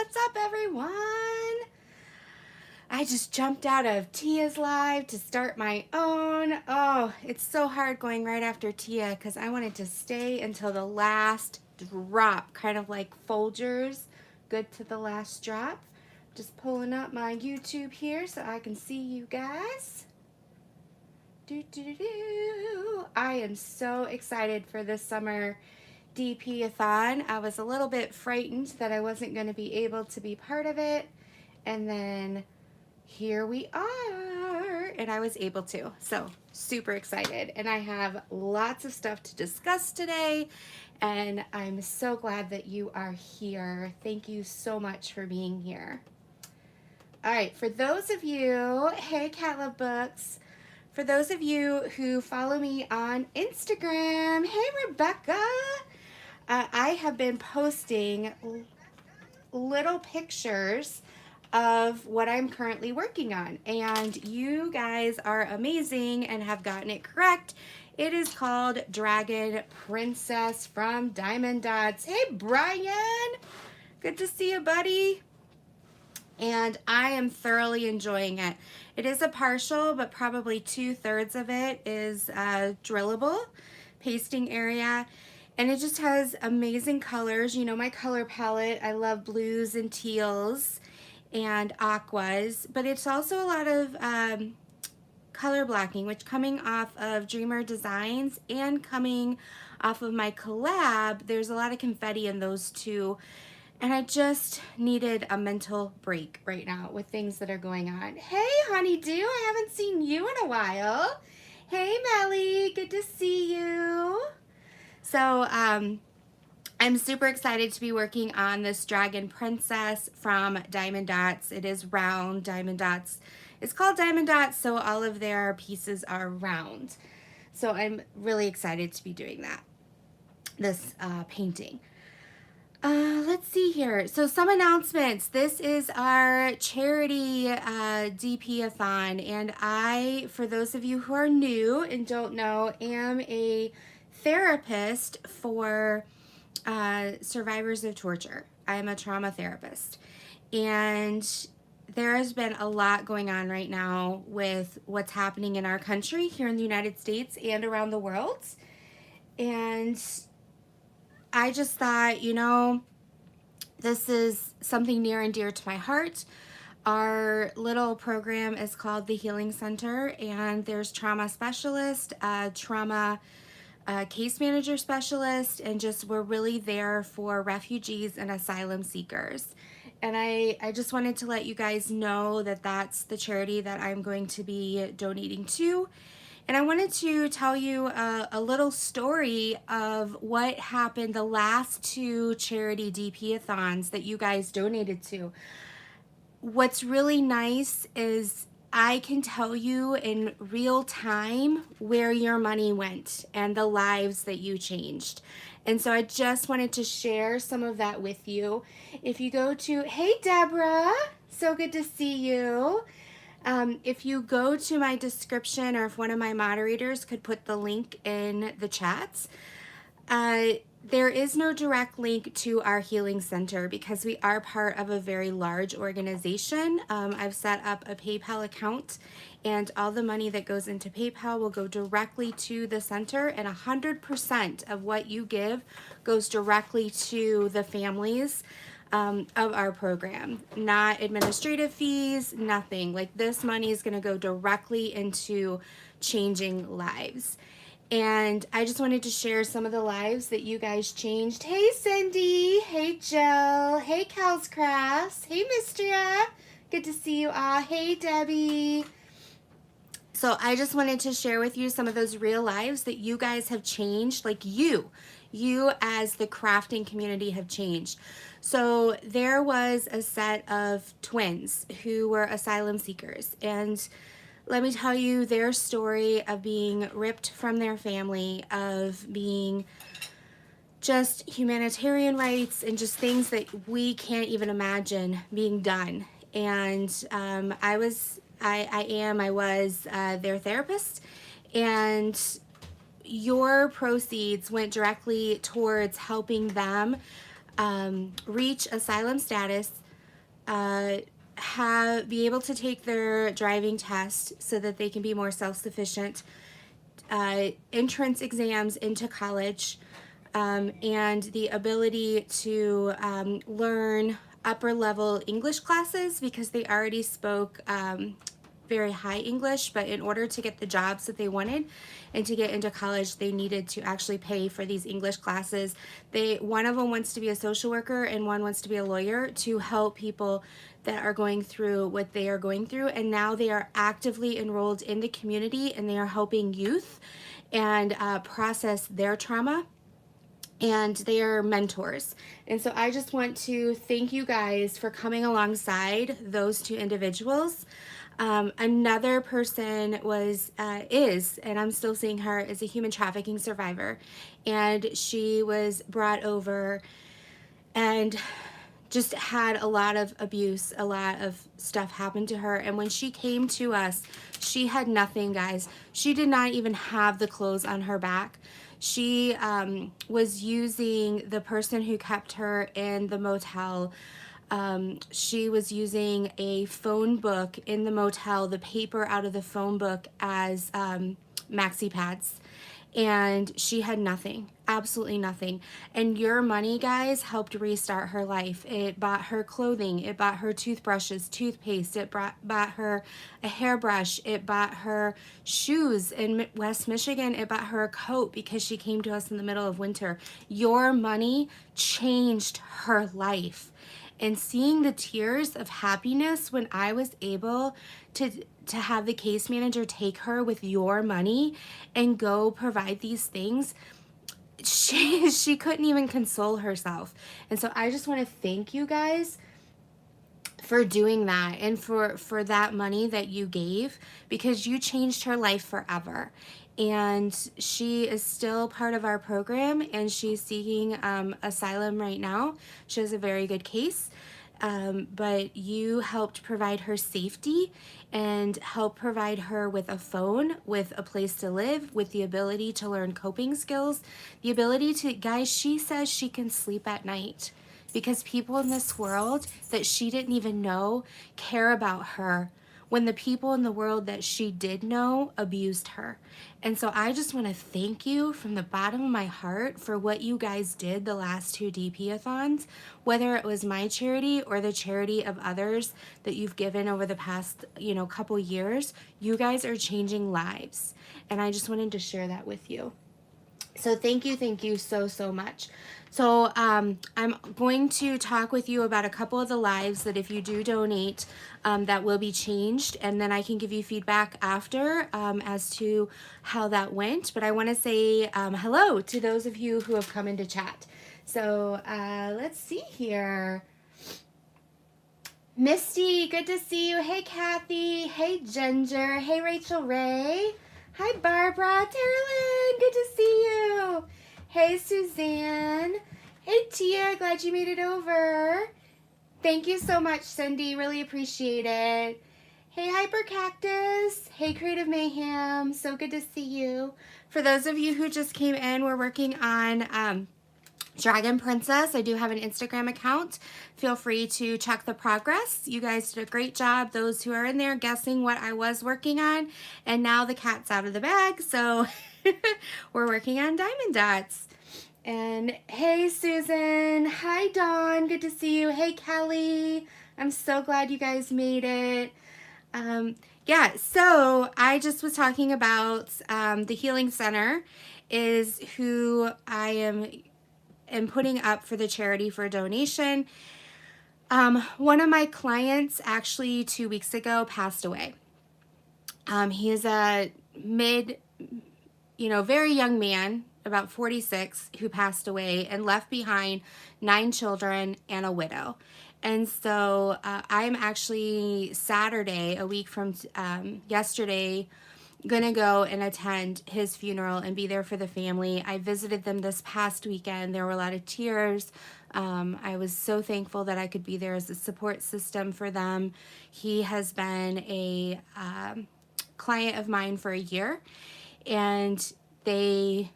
What's up, everyone? I just jumped out of Tia's live to start my own. Oh, it's so hard going right after Tia because I wanted to stay until the last drop, kind of like Folgers, good to the last drop. Just pulling up my YouTube here so I can see you guys. I am so excited for this summer DPer-athon. I was a little bit frightened that I wasn't going to be able to be part of it, and then here we are, and I was able to. So super excited, and I have lots of stuff to discuss today, and I'm so glad that you are here. Thank you so much for being here. All right, for those of you, hey Cat Love Books, for those of you who follow me on Instagram, hey Rebecca, I have been posting little pictures of what I'm currently working on, and you guys are amazing and have gotten it correct. It is called Dragon Princess from Diamond Dots. Hey Brian, good to see you, buddy. And I am thoroughly enjoying it. It is a partial, but probably 2/3 of it is drillable pasting area. And it just has amazing colors. You know my color palette. I love blues and teals and aquas, but it's also a lot of color blocking, which coming off of Dreamer Designs and coming off of my Collab, there's a lot of confetti in those two. And I just needed a mental break right now with things that are going on. Hey, Honeydew, I haven't seen you in a while. Hey, Melly, good to see you. So, I'm super excited to be working on this Dragon Princess from Diamond Dots. It is round. Diamond Dots is called Diamond Dots, so all of their pieces are round. So I'm really excited to be doing that, this painting. Let's see here. So some announcements. This is our charity DPer-athon, and I, for those of you who are new and don't know, am a therapist for survivors of torture. I am a trauma therapist, and there has been a lot going on right now with what's happening in our country here in the United States and around the world. And I just thought, you know, this is something near and dear to my heart. Our little program is called the Healing Center, and there's trauma specialist, trauma case manager specialist, and just we're really there for refugees and asylum seekers. And I just wanted to let you guys know that that's the charity that I'm going to be donating to. And I wanted to tell you a little story of what happened the last two charity DPer-athons that you guys donated to. What's really nice is I can tell you in real time where your money went and the lives that you changed. And so I just wanted to share some of that with you. If you go to, hey Deborah, so good to see you. If you go to my description, or if one of my moderators could put the link in the chats, there is no direct link to our healing center because we are part of a very large organization. I've set up a PayPal account, and all the money that goes into PayPal will go directly to the center, and 100% of what you give goes directly to the families of our program. Not administrative fees, nothing. Like, this money is going to go directly into changing lives. And I just wanted to share some of the lives that you guys changed. Hey Cindy, hey Jill, hey Kelscraft, hey Mistria, good to see you all. Hey Debbie. So I just wanted to share with you some of those real lives that you guys have changed, like you as the crafting community have changed. So there was a set of twins who were asylum seekers, and let me tell you their story of being ripped from their family, of being just humanitarian rights and just things that we can't even imagine being done. And I was their therapist, and your proceeds went directly towards helping them reach asylum status, be able to take their driving test so that they can be more self-sufficient, entrance exams into college, and the ability to learn upper level English classes because they already spoke very high English, but in order to get the jobs that they wanted and to get into college, they needed to actually pay for these English classes. One of them wants to be a social worker and one wants to be a lawyer to help people that are going through what they are going through, and now they are actively enrolled in the community and they are helping youth and process their trauma, and they are mentors. And so I just want to thank you guys for coming alongside those two individuals. Another person is, and I'm still seeing her, is a human trafficking survivor. And she was brought over and just had a lot of abuse, a lot of stuff happened to her. And when she came to us, she had nothing, guys. She did not even have the clothes on her back. She was using the person who kept her in the motel. She was using a phone book in the motel, the paper out of the phone book, as maxi pads. And she had nothing, absolutely nothing. And your money, guys, helped restart her life. It bought her clothing, it bought her toothbrushes, toothpaste, it bought her a hairbrush, it bought her shoes in West Michigan, it bought her a coat because she came to us in the middle of winter. Your money changed her life. And seeing the tears of happiness when I was able to have the case manager take her with your money and go provide these things, she couldn't even console herself. And so I just want to thank you guys for doing that and for that money that you gave, because you changed her life forever. And she is still part of our program, and she's seeking asylum right now. She has a very good case. But you helped provide her safety and help provide her with a phone, with a place to live, with the ability to learn coping skills, the ability to, guys, she says she can sleep at night because people in this world that she didn't even know care about her when the people in the world that she did know abused her. And so I just want to thank you from the bottom of my heart for what you guys did the last two DP-a-thons, whether it was my charity or the charity of others that you've given over the past, couple years. You guys are changing lives. And I just wanted to share that with you. So thank you so much. So I'm going to talk with you about a couple of the lives that if you do donate, that will be changed, and then I can give you feedback after as to how that went. But I want to say hello to those of you who have come into chat. So let's see here. Misty, good to see you. Hey, Kathy. Hey, Ginger. Hey, Rachel Ray. Hi, Barbara. Terrelyn, good to see you. Hey, Suzanne. Hey, Tia, glad you made it over. Thank you so much, Cindy. Really appreciate it. Hey, Hyper Cactus. Hey, Creative Mayhem. So good to see you. For those of you who just came in, we're working on Dragon Princess. I do have an Instagram account. Feel free to check the progress. You guys did a great job. Those who are in there guessing what I was working on. And now the cat's out of the bag. So we're working on Diamond Dots. And hey, Susan. Hi, Dawn. Good to see you. Hey, Kelly. I'm so glad you guys made it. Yeah, so I just was talking about the Healing Center is who I am putting up for the charity for a donation. One of my clients actually 2 weeks ago passed away. He is a very young man, about 46, who passed away and left behind 9 children and a widow. And so I'm actually Saturday, a week from yesterday, gonna go and attend his funeral and be there for the family. I visited them this past weekend. There were a lot of tears. I was so thankful that I could be there as a support system for them. He has been a client of mine for a year, and they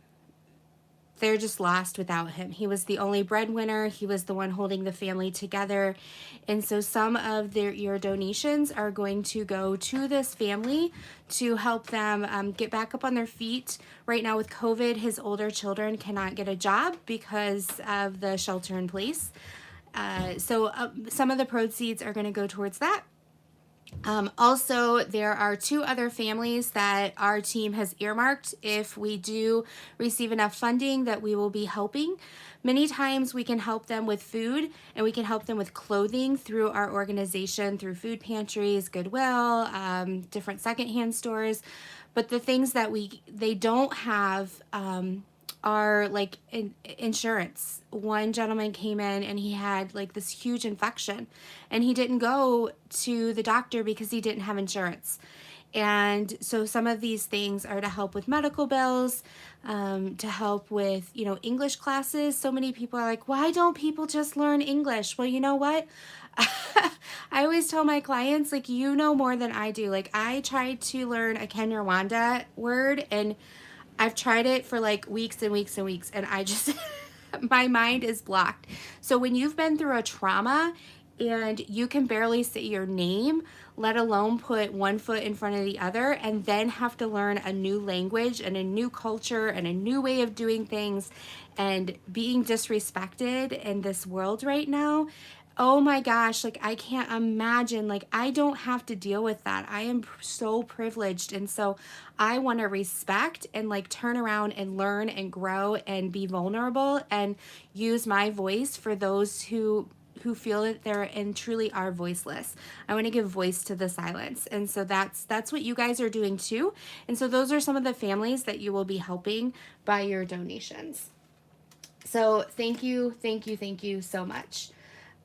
they're just lost without him. He was the only breadwinner. He was the one holding the family together. And so some of your donations are going to go to this family to help them get back up on their feet. Right now with COVID, his older children cannot get a job because of the shelter in place. So some of the proceeds are going to go towards that. Also, there are 2 other families that our team has earmarked if we do receive enough funding that we will be helping. Many times we can help them with food and we can help them with clothing through our organization, through food pantries, Goodwill, different secondhand stores. But the things that they don't have are like insurance. One gentleman came in and he had like this huge infection and he didn't go to the doctor because he didn't have insurance. And so some of these things are to help with medical bills, to help with, you know, English classes. So many people are like, why don't people just learn English? Well, you know what? I always tell my clients, like, you know more than I do. Like, I tried to learn a Kinyarwanda word and I've tried it for like weeks and weeks and weeks and I just, my mind is blocked. So when you've been through a trauma and you can barely say your name, let alone put one foot in front of the other, and then have to learn a new language and a new culture and a new way of doing things and being disrespected in this world right now, oh my gosh, like I can't imagine, like I don't have to deal with that. I am so privileged. And so I want to respect and like turn around and learn and grow and be vulnerable and use my voice for those who feel that they're and truly are voiceless. I want to give voice to the silence. And so that's what you guys are doing too. And so those are some of the families that you will be helping by your donations. So thank you so much.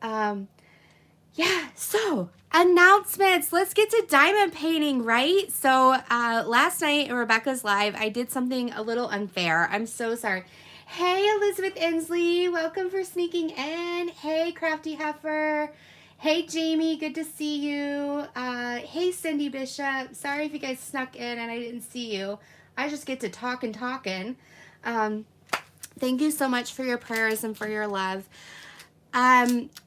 Yeah, so announcements. Let's get to diamond painting, right? So last night in Rebecca's live, I did something a little unfair. I'm so sorry. Hey, Elizabeth Inslee, welcome for sneaking in. Hey, Crafty Heifer. Hey, Jamie, good to see you. Hey, Cindy Bishop. Sorry if you guys snuck in and I didn't see you. I just get to talk and talking. Thank you so much for your prayers and for your love.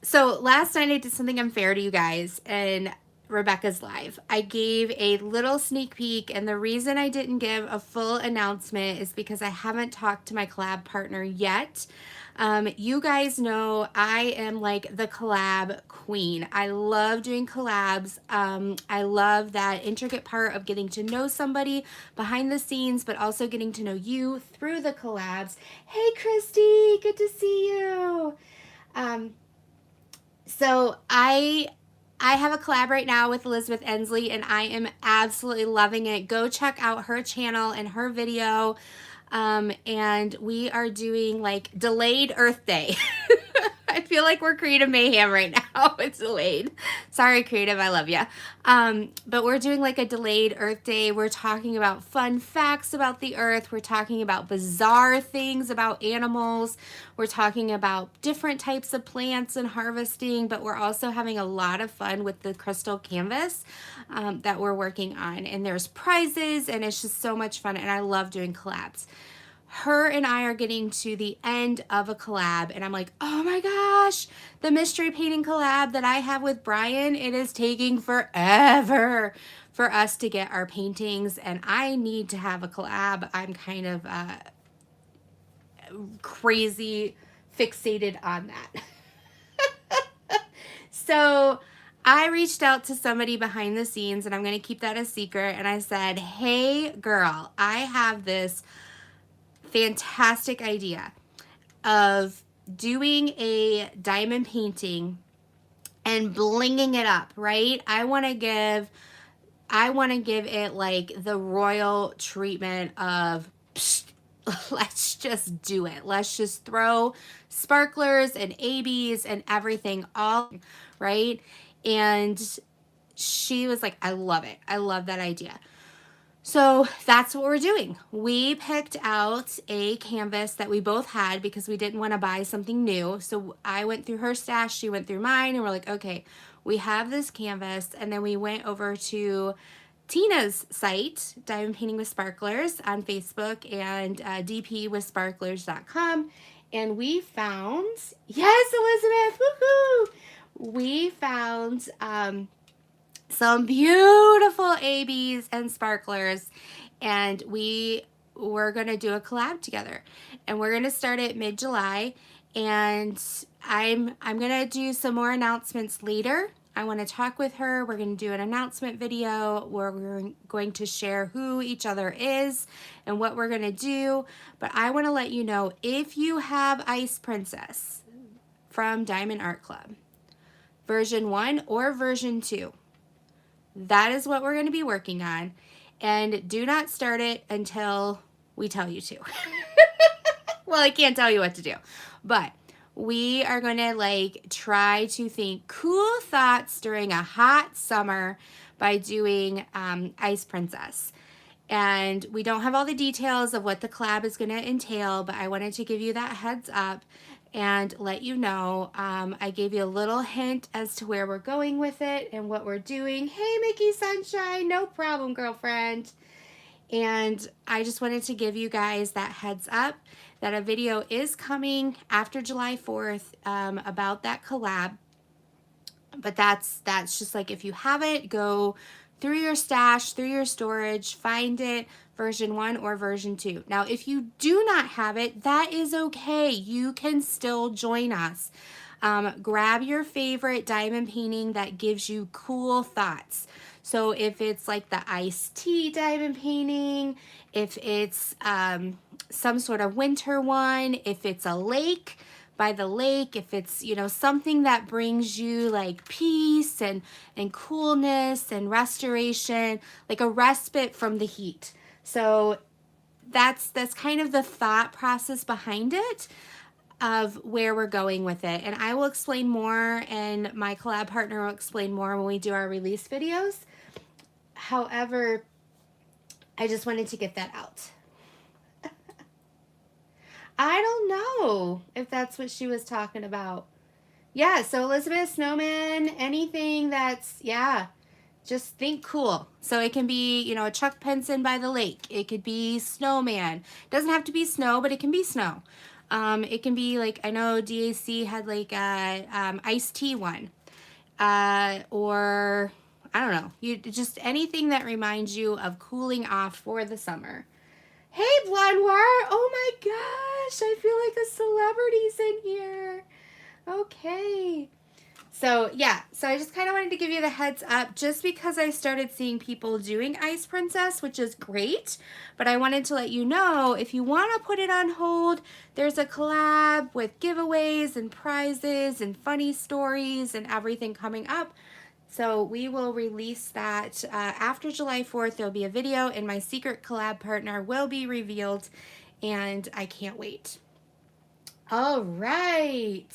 So last night I did something unfair to you guys in Rebecca's live. I gave a little sneak peek, and the reason I didn't give a full announcement is because I haven't talked to my collab partner yet. You guys know I am like the collab queen. I love doing collabs. I love that intricate part of getting to know somebody behind the scenes, but also getting to know you through the collabs. Hey, Christy, good to see you. So I have a collab right now with Elizabeth Inslee and I am absolutely loving it. Go check out her channel and her video. And we are doing like delayed Earth Day. I feel like we're Creative Mayhem right now. It's delayed. Sorry, Creative, I love you. But we're doing like a delayed Earth Day. We're talking about fun facts about the earth. We're talking about bizarre things about animals. We're talking about different types of plants and harvesting, but we're also having a lot of fun with the crystal canvas that we're working on. And there's prizes and it's just so much fun. And I love doing collabs. Her and I are getting to the end of a collab and I'm like, oh my gosh, the mystery painting collab that I have with Brian, it is taking forever for us to get our paintings and I need to have a collab. I'm kind of crazy fixated on that. So I reached out to somebody behind the scenes and I'm going to keep that a secret. And I said, hey girl, I have this fantastic idea of doing a diamond painting and blinging it up, right? I want to give it like the royal treatment of psh, let's just do it. Let's just throw sparklers and ABs and everything all, right? And she was like, I love it. I love that idea. So that's what we're doing. We picked out a canvas that we both had because we didn't want to buy something new. So I went through her stash, she went through mine, and we're like, okay, we have this canvas. And then we went over to Tina's site, Diamond Painting with Sparklers on Facebook, and dpwithsparklers.com. And we found, yes, Elizabeth, woohoo! We found some beautiful ABs and sparklers, and we're going to do a collab together. And we're going to start it mid-July, and I'm going to do some more announcements later. I want to talk with her. We're going to do an announcement video where we're going to share who each other is and what we're going to do. But I want to let you know, if you have Ice Princess from Diamond Art Club, version 1 or version 2, that is what we're going to be working on. And do not start it until we tell you to. Well, I can't tell you what to do, but we are going to like try to think cool thoughts during a hot summer by doing Ice Princess. And we don't have all the details of what the collab is going to entail, but I wanted to give you that heads up and let you know. I gave you a little hint as to where we're going with it and what we're doing. Hey, Mickey Sunshine, no problem, girlfriend. And I just wanted to give you guys that heads up that a video is coming after July 4th about that collab. But that's just like, if you have it, go through your stash, through your storage, find it, version 1 or version 2. Now, if you do not have it, that is okay. You can still join us. Grab your favorite diamond painting that gives you cool thoughts. So if it's like the iced tea diamond painting, if it's some sort of winter one, if it's a lake, by the lake, if it's, you know, something that brings you like peace and coolness and restoration, like a respite from the heat. So that's kind of the thought process behind it, of where we're going with it. And I will explain more, and my collab partner will explain more when we do our release videos. However, I just wanted to get that out. I don't know if that's what she was talking about. Yeah, so Elizabeth, snowman, anything that's, yeah, just think cool. So it can be, you know, a Chuck Penson by the lake. It could be snowman. It doesn't have to be snow, but it can be snow. It can be like, I know DAC had like a iced tea one. Or, I don't know, you just anything that reminds you of cooling off for the summer. Hey, Blondoir. Oh my gosh, I feel like a celebrity's in here. Okay. So yeah, so I just kind of wanted to give you the heads up, just because I started seeing people doing Ice Princess, which is great. But I wanted to let you know, if you want to put it on hold, there's a collab with giveaways and prizes and funny stories and everything coming up. So we will release that after July 4th. There'll be a video, and my secret collab partner will be revealed, and I can't wait. All right.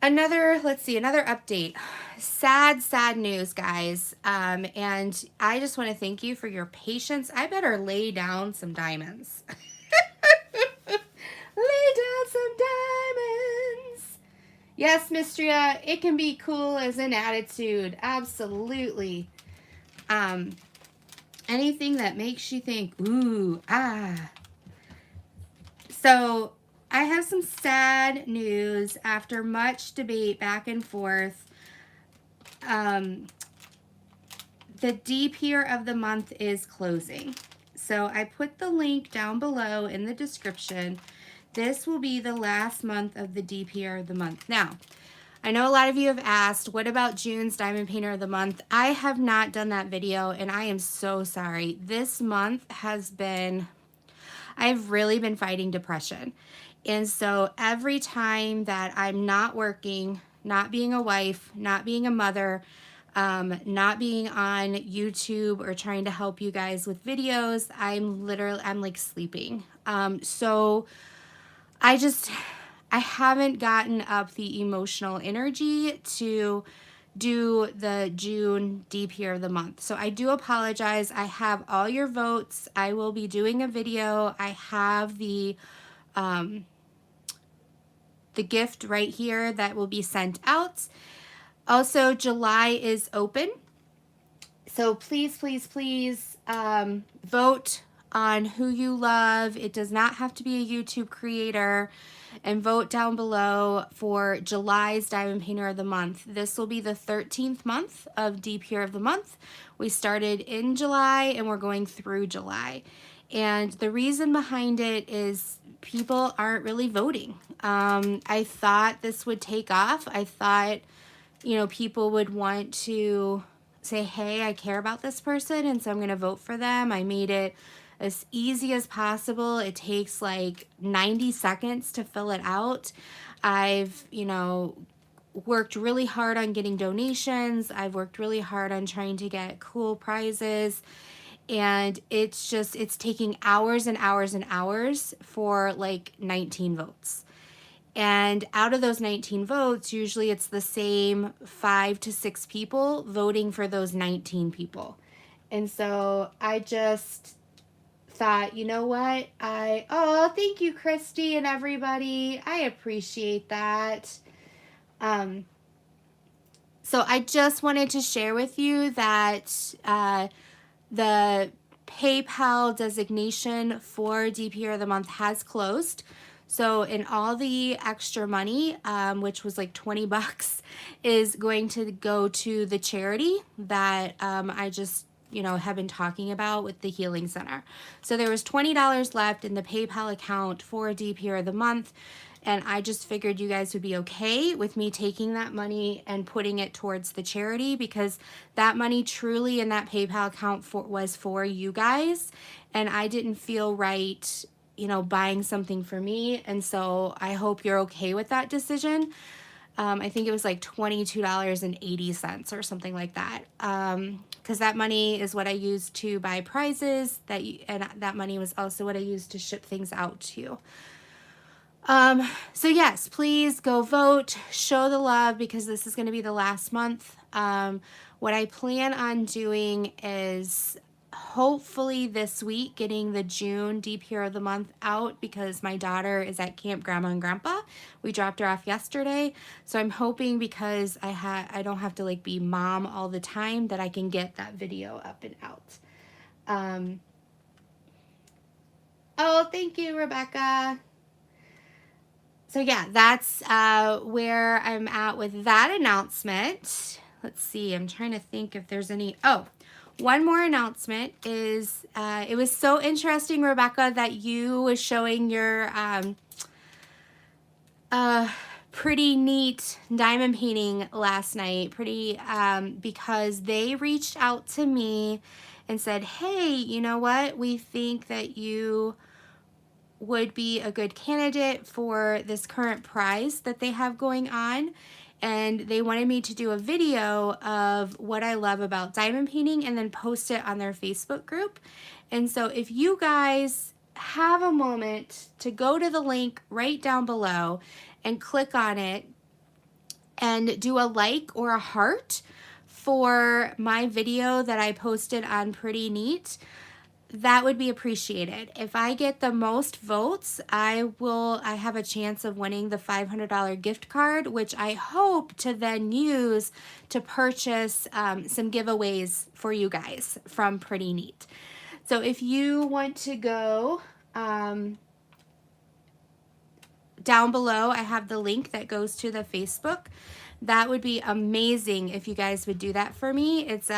Let's see, another update. Sad news, guys. And I just want to thank you for your patience. I better lay down some diamonds. Lay down some diamonds. Yes, Mistria, it can be cool as an attitude. Absolutely. Anything that makes you think, ooh, ah. So I have some sad news after much debate back and forth. The DPer of the month is closing. So I put the link down below in the description. This will be the last month of the DPer of the month. Now, I know a lot of you have asked, what about June's Diamond Painter of the Month? I have not done that video, and I am so sorry. This month has been, I've really been fighting depression. And so every time that I'm not working, not being a wife, not being a mother, not being on YouTube or trying to help you guys with videos, I'm like sleeping. So I haven't gotten up the emotional energy to do the June DPer of the month. So I do apologize. I have all your votes. I will be doing a video. I have the gift right here that will be sent out. Also, July is open. So please, please, please vote on who you love. It does not have to be a YouTube creator. And vote down below for July's Diamond Painter of the Month. This will be the 13th month of DPer of the Month. We started in July and we're going through July. And the reason behind it is people aren't really voting. I thought this would take off. I thought, you know, people would want to say, hey, I care about this person, and so I'm going to vote for them. I made it as easy as possible. It takes like 90 seconds to fill it out. I've, you know, worked really hard on getting donations. I've worked really hard on trying to get cool prizes. And it's just, it's taking hours and hours and hours for like 19 votes. And out of those 19 votes, usually it's the same 5 to 6 people voting for those 19 people. And so I just thought, you know what? Oh, thank you, Christy and everybody. I appreciate that. So I just wanted to share with you that the PayPal designation for DPer of the Month has closed. So in all the extra money, which was like 20 bucks, is going to go to the charity that I just, you know, have been talking about with the Healing Center. So there was $20 left in the PayPal account for DPer of the Month. And I just figured you guys would be okay with me taking that money and putting it towards the charity, because that money truly in that PayPal account was for you guys. And I didn't feel right, you know, buying something for me. And so I hope you're okay with that decision. I think it was like $22.80 or something like that. Because that money is what I used to buy prizes, and that money was also what I used to ship things out to. So yes, please go vote, show the love, because this is going to be the last month. What I plan on doing is hopefully this week getting the June DPer of the Month out, because my daughter is at Camp Grandma and Grandpa. We dropped her off yesterday. So I'm hoping, because I don't have to like be mom all the time, that I can get that video up and out. Oh, thank you, Rebecca. So yeah, that's where I'm at with that announcement. Let's see, I'm trying to think if there's any, oh, one more announcement is, it was so interesting, Rebecca, that you was showing your pretty neat diamond painting last night, because they reached out to me and said, hey, you know what, we think that you would be a good candidate for this current prize that they have going on, and they wanted me to do a video of what I love about diamond painting and then post it on their Facebook group. And so if you guys have a moment to go to the link right down below and click on it and do a like or a heart for my video that I posted on Pretty Neat, that would be appreciated. If I get the most votes, I have a chance of winning the $500 gift card, which I hope to then use to purchase some giveaways for you guys from Pretty Neat. So if you want to go down below, I have the link that goes to the Facebook. That would be amazing if you guys would do that for me. It's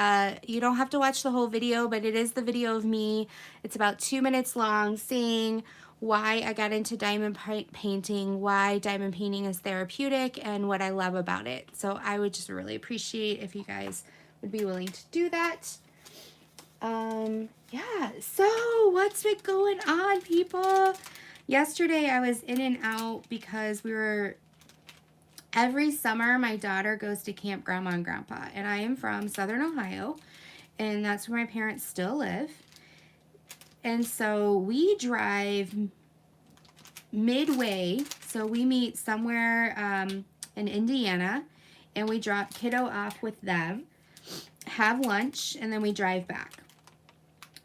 you don't have to watch the whole video, but it is the video of me. It's about 2 minutes long, saying why I got into diamond painting, why diamond painting is therapeutic, and what I love about it. So I would just really appreciate if you guys would be willing to do that. Yeah, so what's been going on, people? Yesterday I was in and out because every summer my daughter goes to Camp Grandma and Grandpa, and I am from Southern Ohio, and that's where my parents still live. And so we drive midway, so we meet somewhere in Indiana, and we drop kiddo off with them, have lunch, and then we drive back.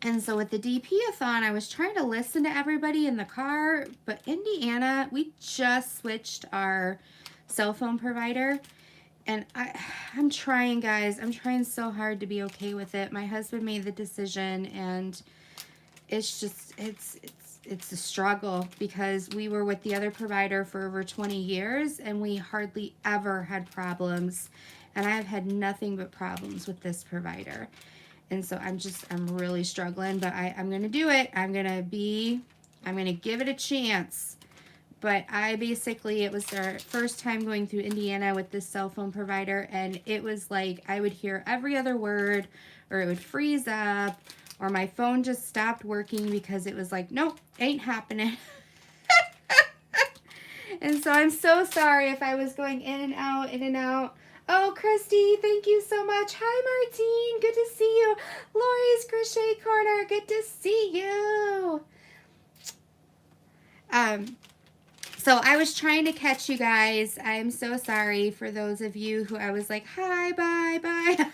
And so with the DP-a-thon, I was trying to listen to everybody in the car, but Indiana, we just switched our cell phone provider, and I'm trying, guys. I'm trying so hard to be okay with it. My husband made the decision, and it's just, it's a struggle because we were with the other provider for over 20 years and we hardly ever had problems. And I've had nothing but problems with this provider. And so I'm really struggling, but I'm going to do it. I'm going to give it a chance. But I basically, it was our first time going through Indiana with this cell phone provider, and it was like I would hear every other word, or it would freeze up, or my phone just stopped working because it was like, nope, ain't happening. And so I'm so sorry if I was going in and out, in and out. Oh, Christy, thank you so much. Hi, Martine. Good to see you. Lori's Crochet Corner. Good to see you. So I was trying to catch you guys. I'm so sorry for those of you who I was like, hi, bye, bye.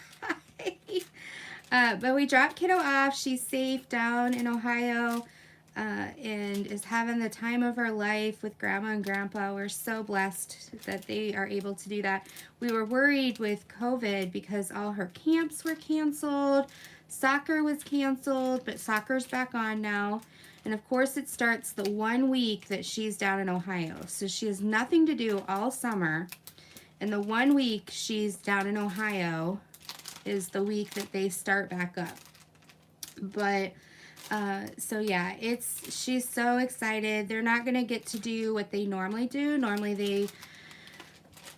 But we dropped kiddo off. She's safe down in Ohio and is having the time of her life with grandma and grandpa. We're so blessed that they are able to do that. We were worried with COVID because all her camps were canceled. Soccer was canceled, but soccer's back on now. And of course it starts the 1 week that she's down in Ohio. So she has nothing to do all summer. And the 1 week she's down in Ohio is the week that they start back up. But so yeah, she's so excited. They're not going to get to do what they normally do. Normally they,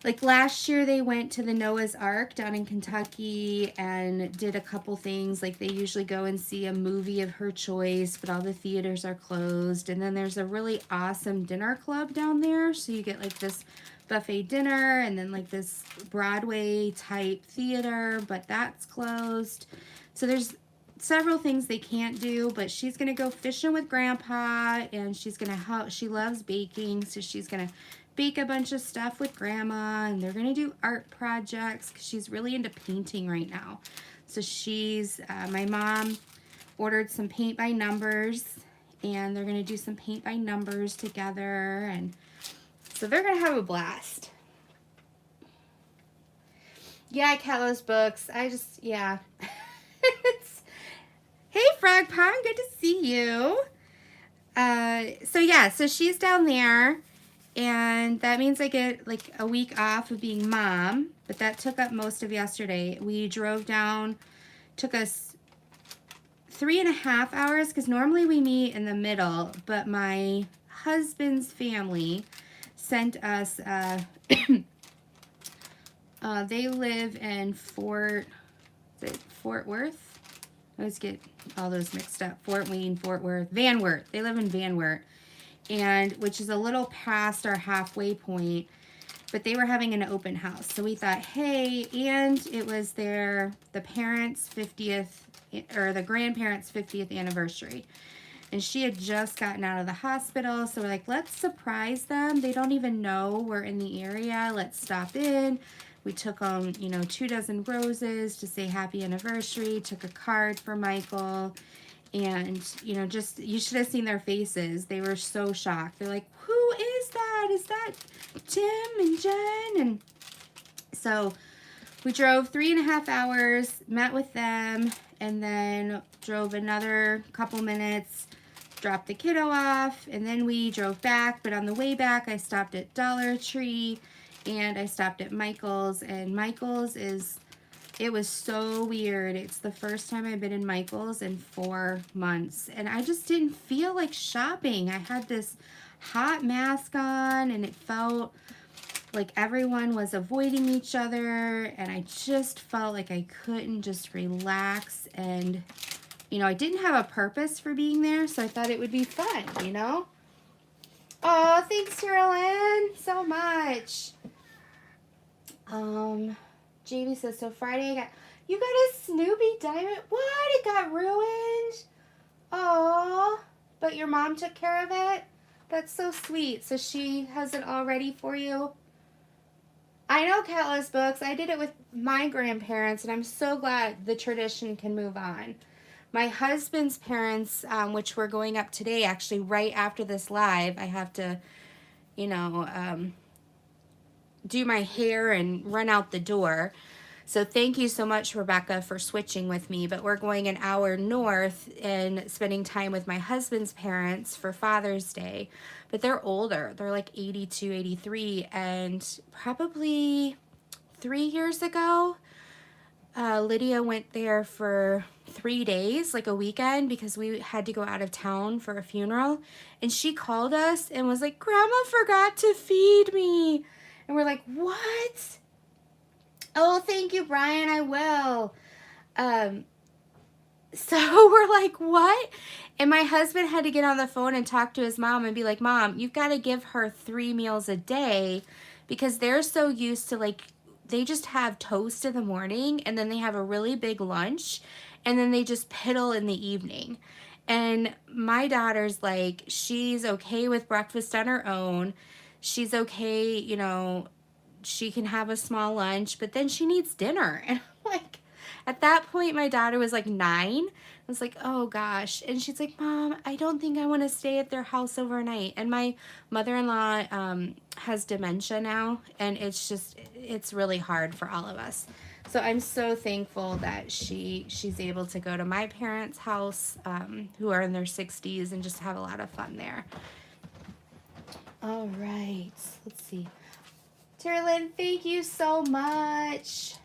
like last year, they went to the Noah's Ark down in Kentucky and did a couple things. Like they usually go and see a movie of her choice, but all the theaters are closed. And then there's a really awesome dinner club down there. So you get like this buffet dinner and then like this Broadway type theater, but that's closed. So there's several things they can't do, but she's going to go fishing with grandpa, and she's going to help. She loves baking, so she's going to bake a bunch of stuff with grandma, and they're going to do art projects because she's really into painting right now. So she's, my mom ordered some paint by numbers, and they're going to do some paint by numbers together, and so they're going to have a blast. Yeah, Kello's books. Yeah. Hey, Frog Pond, good to see you. So yeah, so she's down there, and that means I get like a week off of being mom, but that took up most of yesterday. We drove down, took us 3.5 hours, because normally we meet in the middle, but my husband's family sent us, they live in Fort Worth? I always get all those mixed up. Fort Wayne, Fort Worth, Van Wert. They live in Van Wert, and which is a little past our halfway point, but they were having an open house. So we thought, hey, and it was the parents' 50th, or the grandparents' 50th anniversary. And she had just gotten out of the hospital, so we're like, let's surprise them. They don't even know we're in the area. Let's stop in. We took them, 2 dozen roses to say happy anniversary, took a card for Michael, and, just, you should have seen their faces. They were so shocked. They're like, who is that? Is that Tim and Jen? And so we drove 3.5 hours, met with them, and then drove another couple minutes, dropped the kiddo off, and then we drove back. But on the way back, I stopped at Dollar Tree, and I stopped at Michael's, and Michael's it was so weird. It's the first time I've been in Michael's in 4 months, and I just didn't feel like shopping. I had this hot mask on, and it felt like everyone was avoiding each other, and I just felt like I couldn't just relax, and, I didn't have a purpose for being there, so I thought it would be fun, Oh, thanks, Carolyn, so much. Jamie says, so Friday you got a Snoopy diamond? What? It got ruined? Oh, but your mom took care of it? That's so sweet. So she has it all ready for you? I know Countless Books. I did it with my grandparents, and I'm so glad the tradition can move on. My husband's parents, which we're going up today, actually right after this live, I have to, do my hair and run out the door. So thank you so much, Rebecca, for switching with me. But we're going an hour north and spending time with my husband's parents for Father's Day. But they're older. They're like 82, 83. And probably 3 years ago, Lydia went there for 3 days, like a weekend, because we had to go out of town for a funeral. And she called us and was like, Grandma forgot to feed me. And we're like, what? Oh, thank you, Brian, I will. So we're like, what? And my husband had to get on the phone and talk to his mom and be like, Mom, you've got to give her 3 meals a day, because they're so used to, like, they just have toast in the morning and then they have a really big lunch and then they just piddle in the evening. And my daughter's like, she's okay with breakfast on her own. She's okay, you know, she can have a small lunch, but then she needs dinner. And I'm like, at that point, my daughter was like 9. I was like, oh gosh. And she's like, Mom, I don't think I want to stay at their house overnight. And my mother-in-law has dementia now, and it's really hard for all of us. So I'm so thankful that she's able to go to my parents' house, who are in their 60s, and just have a lot of fun there. All right, let's see. Terlin, thank you so much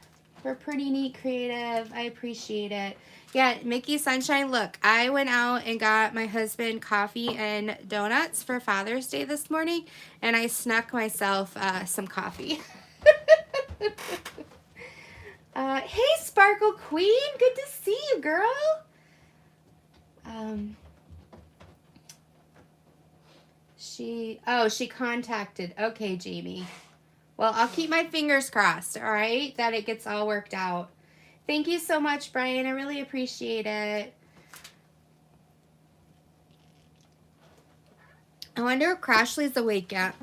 for Pretty Neat Creative. I appreciate it. Yeah, Mickey Sunshine, look, I went out and got my husband coffee and donuts for Father's Day this morning, and I snuck myself some coffee. Hey, Sparkle Queen, good to see you, girl. She contacted. Okay, Jamie. Well, I'll keep my fingers crossed, all right, that it gets all worked out. Thank you so much, Brian. I really appreciate it. I wonder if Crashly's awake yet.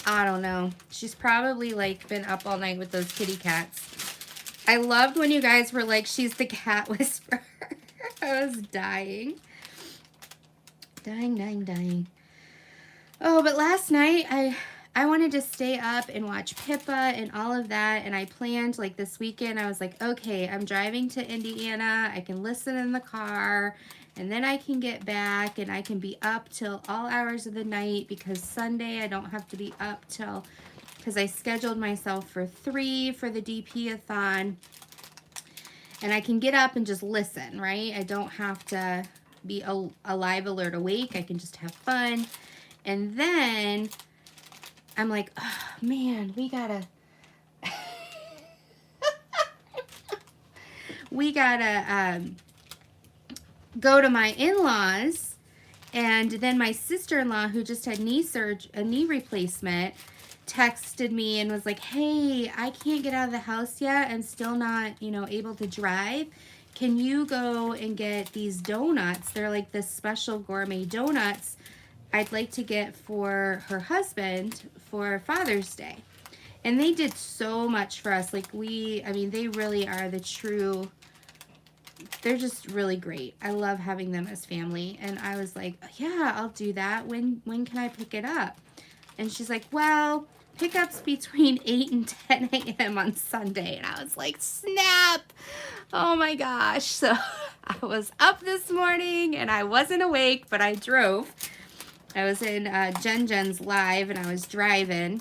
I don't know. She's probably, like, been up all night with those kitty cats. I loved when you guys were like, she's the cat whisperer. I was dying. Dying. Oh, but last night, I wanted to stay up and watch Pippa and all of that, and I planned, like, this weekend, I was like, okay, I'm driving to Indiana, I can listen in the car, and then I can get back, and I can be up till all hours of the night, because Sunday I don't have to be up till, because I scheduled myself for 3 for the DPer-athon, and I can get up and just listen, right? I don't have to be a live alert awake, I can just have fun, and then I'm like, oh, man, we gotta go to my in-laws. And then my sister-in-law, who just had a knee replacement, texted me and was like, hey, I can't get out of the house yet. I'm still not, you know, able to drive. Can you go and get these donuts? They're like this special gourmet donuts I'd like to get for her husband for Father's Day. And they did so much for us. Like, I mean, they really are the true, they're just really great. I love having them as family. And I was like, yeah, I'll do that. When can I pick it up? And she's like, well, pickup's between 8 and 10 a.m. on Sunday. And I was like, snap. Oh my gosh. So I was up this morning and I wasn't awake, but I drove. I was in Jen's live and I was driving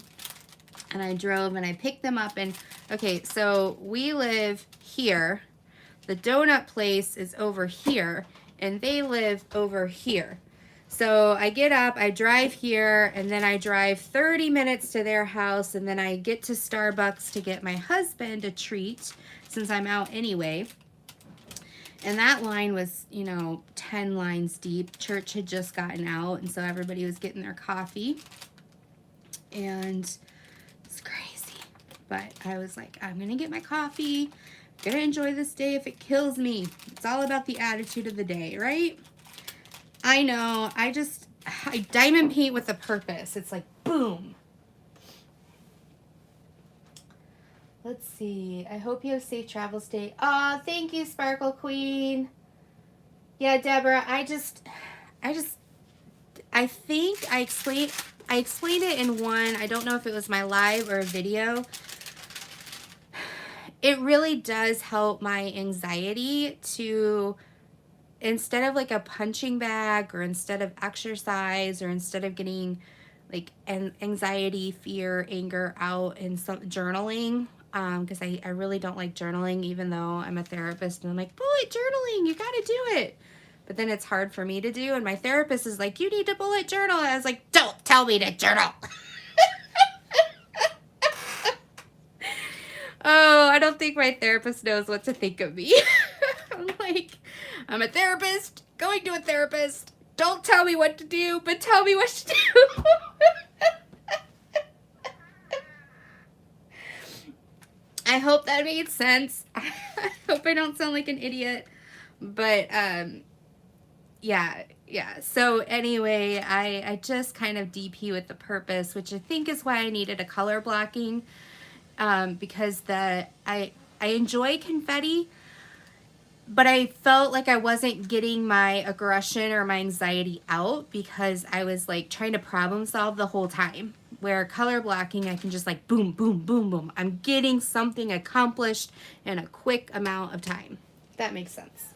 and I drove and I picked them up. And okay, so we live here. The donut place is over here and they live over here. So I get up, I drive here, and then I drive 30 minutes to their house, and then I get to Starbucks to get my husband a treat since I'm out anyway. And that line was, you know, 10 lines deep. Church had just gotten out, and so everybody was getting their coffee. And it's crazy. But I was like, I'm going to get my coffee. I'm going to enjoy this day if it kills me. It's all about the attitude of the day, right? I know. I diamond paint with a purpose. It's like, boom. Let's see. I hope you have safe travels day. Oh, thank you, Sparkle Queen. Yeah, Deborah, I think I explained it in one. I don't know if it was my live or a video. it really does help my anxiety to, instead of like a punching bag, or instead of exercise, or instead of getting like anxiety, fear, anger out in some journaling, because I really don't like journaling, even though I'm a therapist and I'm like, bullet journaling, you gotta do it. But then it's hard for me to do, and my therapist is like, you need to bullet journal. And I was like, don't tell me to journal. Oh, I don't think my therapist knows what to think of me. I'm like, I'm a therapist, going to a therapist. Don't tell me what to do, but tell me what to do. I hope that made sense. I hope I don't sound like an idiot. But, yeah. So anyway, I just kind of DP with the purpose, which I think is why I needed a color blocking. Because I enjoy confetti, but I felt like I wasn't getting my aggression or my anxiety out because I was like trying to problem solve the whole time. Where color blocking, I can just like boom, boom, boom, boom. I'm getting something accomplished in a quick amount of time. If that makes sense.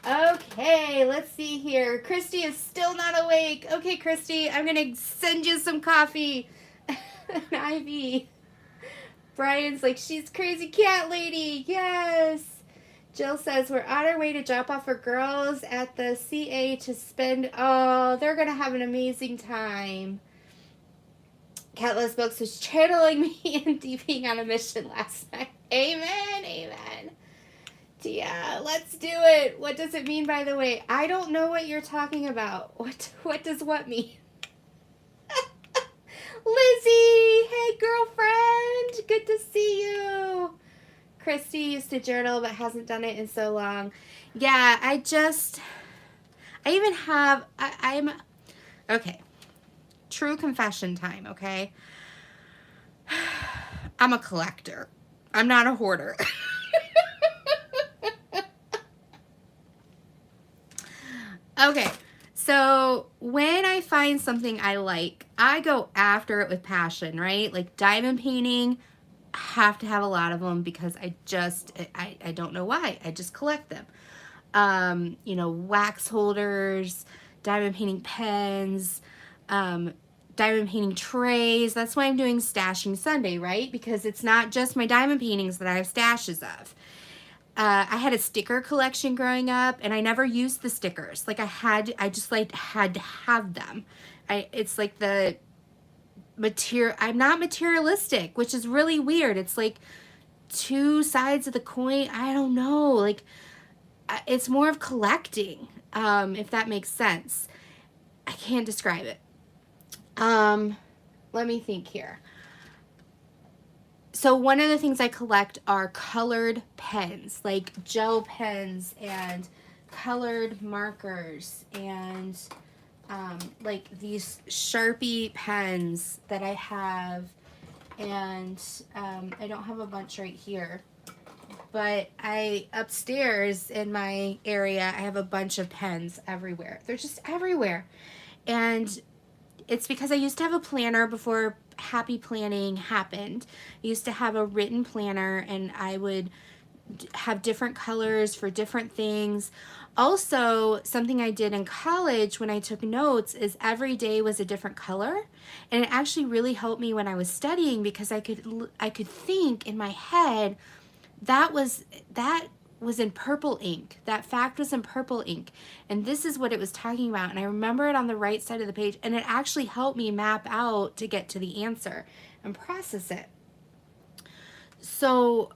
Okay, let's see here. Christy is still not awake. Okay, Christy, I'm going to send you some coffee. An IV. Brian's like, she's crazy cat lady. Yes. Jill says, we're on our way to drop off our girls at the CA to spend, oh, they're going to have an amazing time. Catless Books was channeling me and DPing on a mission last night. Amen, amen. Yeah, let's do it. What does it mean, by the way? I don't know what you're talking about. What does what mean? Lizzie, hey girlfriend, good to see you. Christy used to journal but hasn't done it in so long. Yeah, I even have, I'm, okay, true confession time, okay? I'm a collector. I'm not a hoarder. Okay, so when I find something I like, I go after it with passion, right? Like diamond painting, I have to have a lot of them because I don't know why. I just collect them. You know, wax holders, diamond painting pens, diamond painting trays. That's why I'm doing Stashing Sunday, right? Because it's not just my diamond paintings that I have stashes of. I had a sticker collection growing up, and I never used the stickers. Like I just like had to have them. It's like the I'm not materialistic, which is really weird. It's like two sides of the coin. I don't know. Like it's more of collecting, if that makes sense. I can't describe it. Let me think here. So one of the things I collect are colored pens, like gel pens and colored markers and like these Sharpie pens that I have, and I don't have a bunch right here, but upstairs in my area, I have a bunch of pens everywhere. They're just everywhere. And it's because I used to have a planner before Happy Planning happened. I used to have a written planner, and I would have different colors for different things. Also, something I did in college when I took notes is every day was a different color, and it actually really helped me when I was studying because I could think in my head that was in purple ink. That fact was in purple ink, and this is what it was talking about, and I remember it on the right side of the page, and it actually helped me map out to get to the answer and process it. So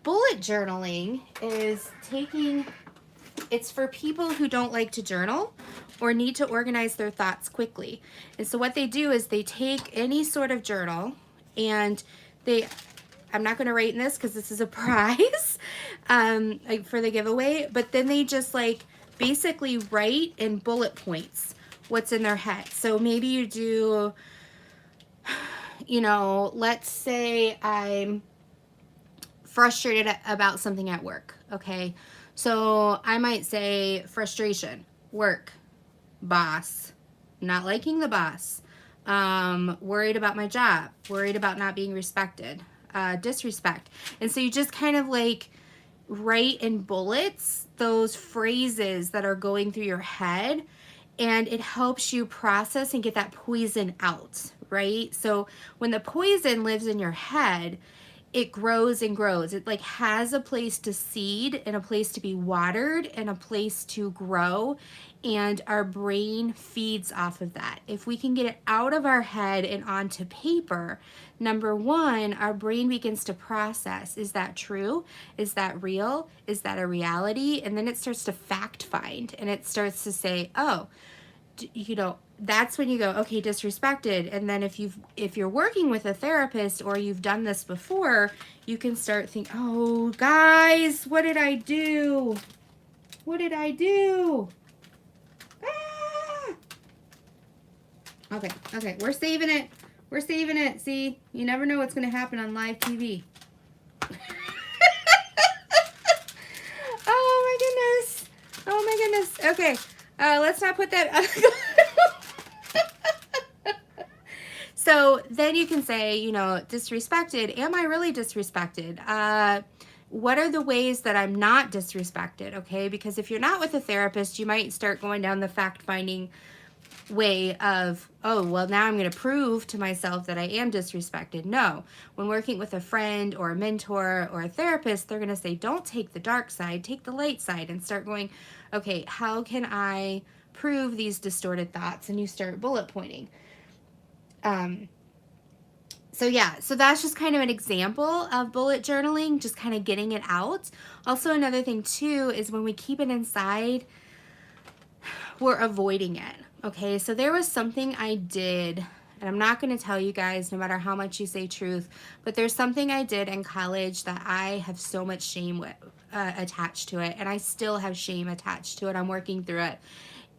bullet journaling is it's for people who don't like to journal or need to organize their thoughts quickly. And so what they do is they take any sort of journal, and I'm not going to write in this because this is a prize like for the giveaway, but then they just like basically write in bullet points what's in their head. So maybe you do, you know, let's say I'm frustrated about something at work, okay? So I might say frustration, work, boss, not liking the boss, worried about my job, worried about not being respected, disrespect. And so you just kind of like write in bullets those phrases that are going through your head, and it helps you process and get that poison out, right? So when the poison lives in your head, it grows and grows. It like has a place to seed and a place to be watered and a place to grow, and our brain feeds off of that. If we can get it out of our head and onto paper, number one, our brain begins to process. Is that true? Is that real? Is that a reality? And then it starts to fact find, and it starts to say, oh, you know, that's when you go, okay, disrespected. And then if you're working with a therapist or you've done this before, you can start thinking, oh guys, what did I do? What did I do? Ah! Okay, we're saving it. We're saving it. See, you never know what's going to happen on live TV. Oh my goodness. Oh my goodness. Okay, let's not put that. So then you can say, you know, disrespected. Am I really disrespected? What are the ways that I'm not disrespected? Okay, because if you're not with a therapist, you might start going down the fact-finding way of, oh, well, now I'm going to prove to myself that I am disrespected. No, when working with a friend or a mentor or a therapist, they're going to say, don't take the dark side, take the light side, and start going, okay, how can I prove these distorted thoughts? And you start bullet pointing. So yeah, so that's just kind of an example of bullet journaling, just kind of getting it out. Also, another thing too is when we keep it inside, we're avoiding it. Okay, so there was something I did, and I'm not going to tell you guys no matter how much you say truth, but there's something I did in college that I have so much shame with, attached to it, and I still have shame attached to it. I'm working through it.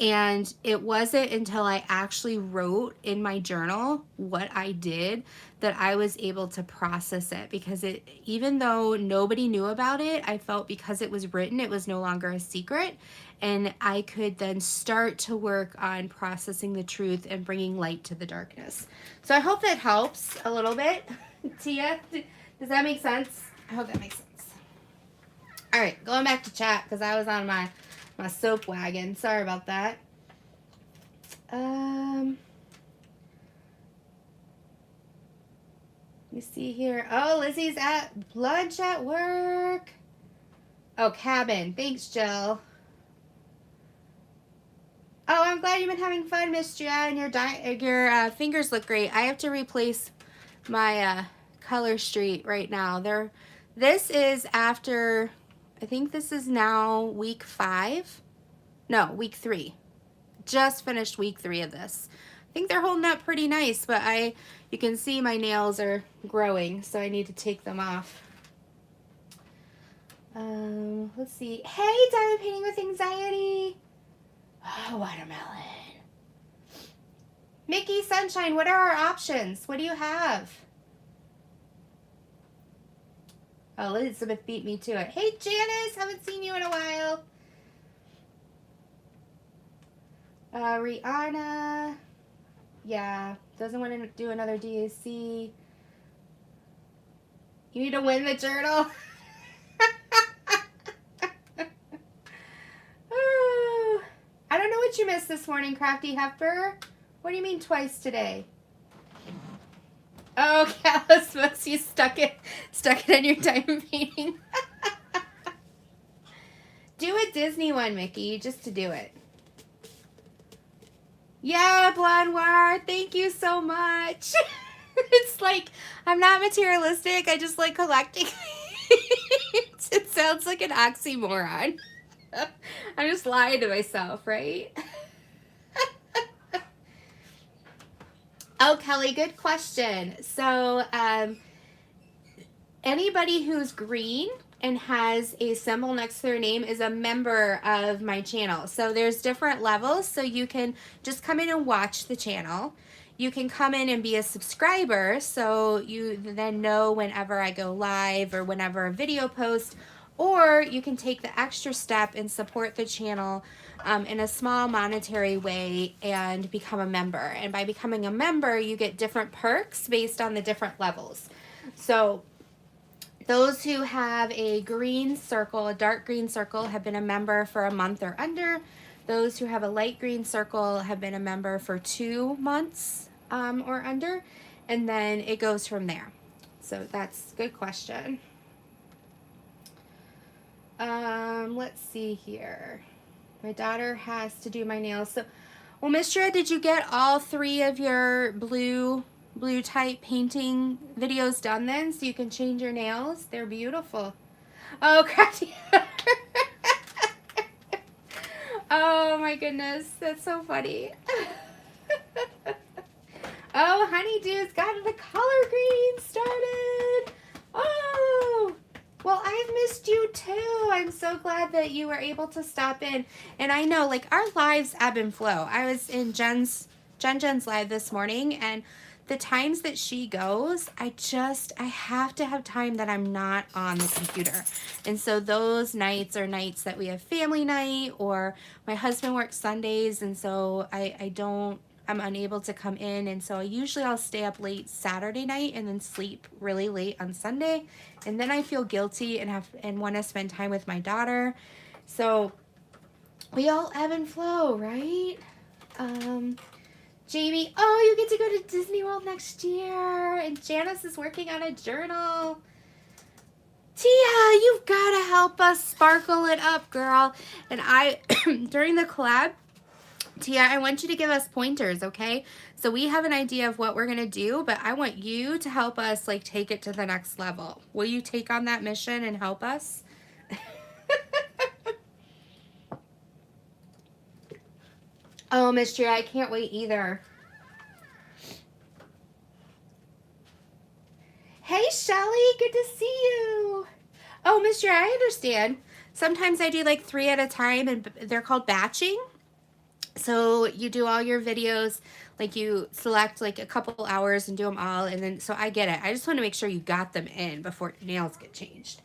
And it wasn't until I actually wrote in my journal what I did that I was able to process it, because it, even though nobody knew about it, I felt because it was written, it was no longer a secret, and I could then start to work on processing the truth and bringing light to the darkness. So I hope that helps a little bit. Tia, does that make sense? I hope that makes sense. All right, going back to chat because I was on my soap wagon. Sorry about that. You see here. Oh, Lizzie's at lunch at work. Oh, cabin. Thanks, Jill. Oh, I'm glad you've been having fun, Miss Gia, and your fingers look great. I have to replace my color street right now. This is after, I think this is now week 5. No, week 3. Just finished week 3 of this. I think they're holding up pretty nice, but you can see my nails are growing, so I need to take them off. Let's see. Hey, Diamond Painting with Anxiety. Oh, watermelon. Mickey Sunshine, what are our options? What do you have? Oh, Elizabeth beat me to it. Hey, Janice, haven't seen you in a while. Rihanna, yeah, doesn't want to do another DAC. You need to win the journal. Oh, I don't know what you missed this morning, Crafty Heifer. What do you mean twice today? Oh, Callus Books, you stuck it on your diamond painting. Do a Disney one, Mickey, just to do it. Yeah, Blonde War, thank you so much. It's like, I'm not materialistic, I just like collecting. It sounds like an oxymoron. I'm just lying to myself, right? Oh, Kelly, good question. So, anybody who's green and has a symbol next to their name is a member of my channel. So there's different levels, so you can just come in and watch the channel. You can come in and be a subscriber, so you then know whenever I go live or whenever a video post, Or you can take the extra step and support the channel in a small monetary way and become a member. And by becoming a member, you get different perks based on the different levels. So those who have a green circle, a dark green circle, have been a member for a month or under. Those who have a light green circle have been a member for 2 months or under. And then it goes from there. So that's a good question. Let's see here. My daughter has to do my nails. So, well, Matreshka, did you get all 3 of your blue type painting videos done then, so you can change your nails? They're beautiful. Oh, Katya. Oh my goodness, that's so funny. Oh, Honeydew's got the color green started. Oh, well, I've missed you too. I'm so glad that you were able to stop in. And I know, like, our lives ebb and flow. I was in Jen's live this morning, and the times that she goes, I have to have time that I'm not on the computer. And so those nights are nights that we have family night, or my husband works Sundays, and so I'm unable to come in, and so I'll stay up late Saturday night and then sleep really late on Sunday, and then I feel guilty and want to spend time with my daughter. So we all ebb and flow, right? Jamie, oh, you get to go to Disney World next year, and Janice is working on a journal. Tia, you've got to help us sparkle it up, girl. And during the collab, Tia, I want you to give us pointers, okay? So we have an idea of what we're going to do, but I want you to help us, like, take it to the next level. Will you take on that mission and help us? Oh, Matreshka, I can't wait either. Hey, Shelly, good to see you. Oh, Matreshka, I understand. Sometimes I do like 3 at a time, and they're called batching. So you do all your videos, like you select like a couple hours and do them all, and then, so I get it. I just want to make sure you got them in before nails get changed.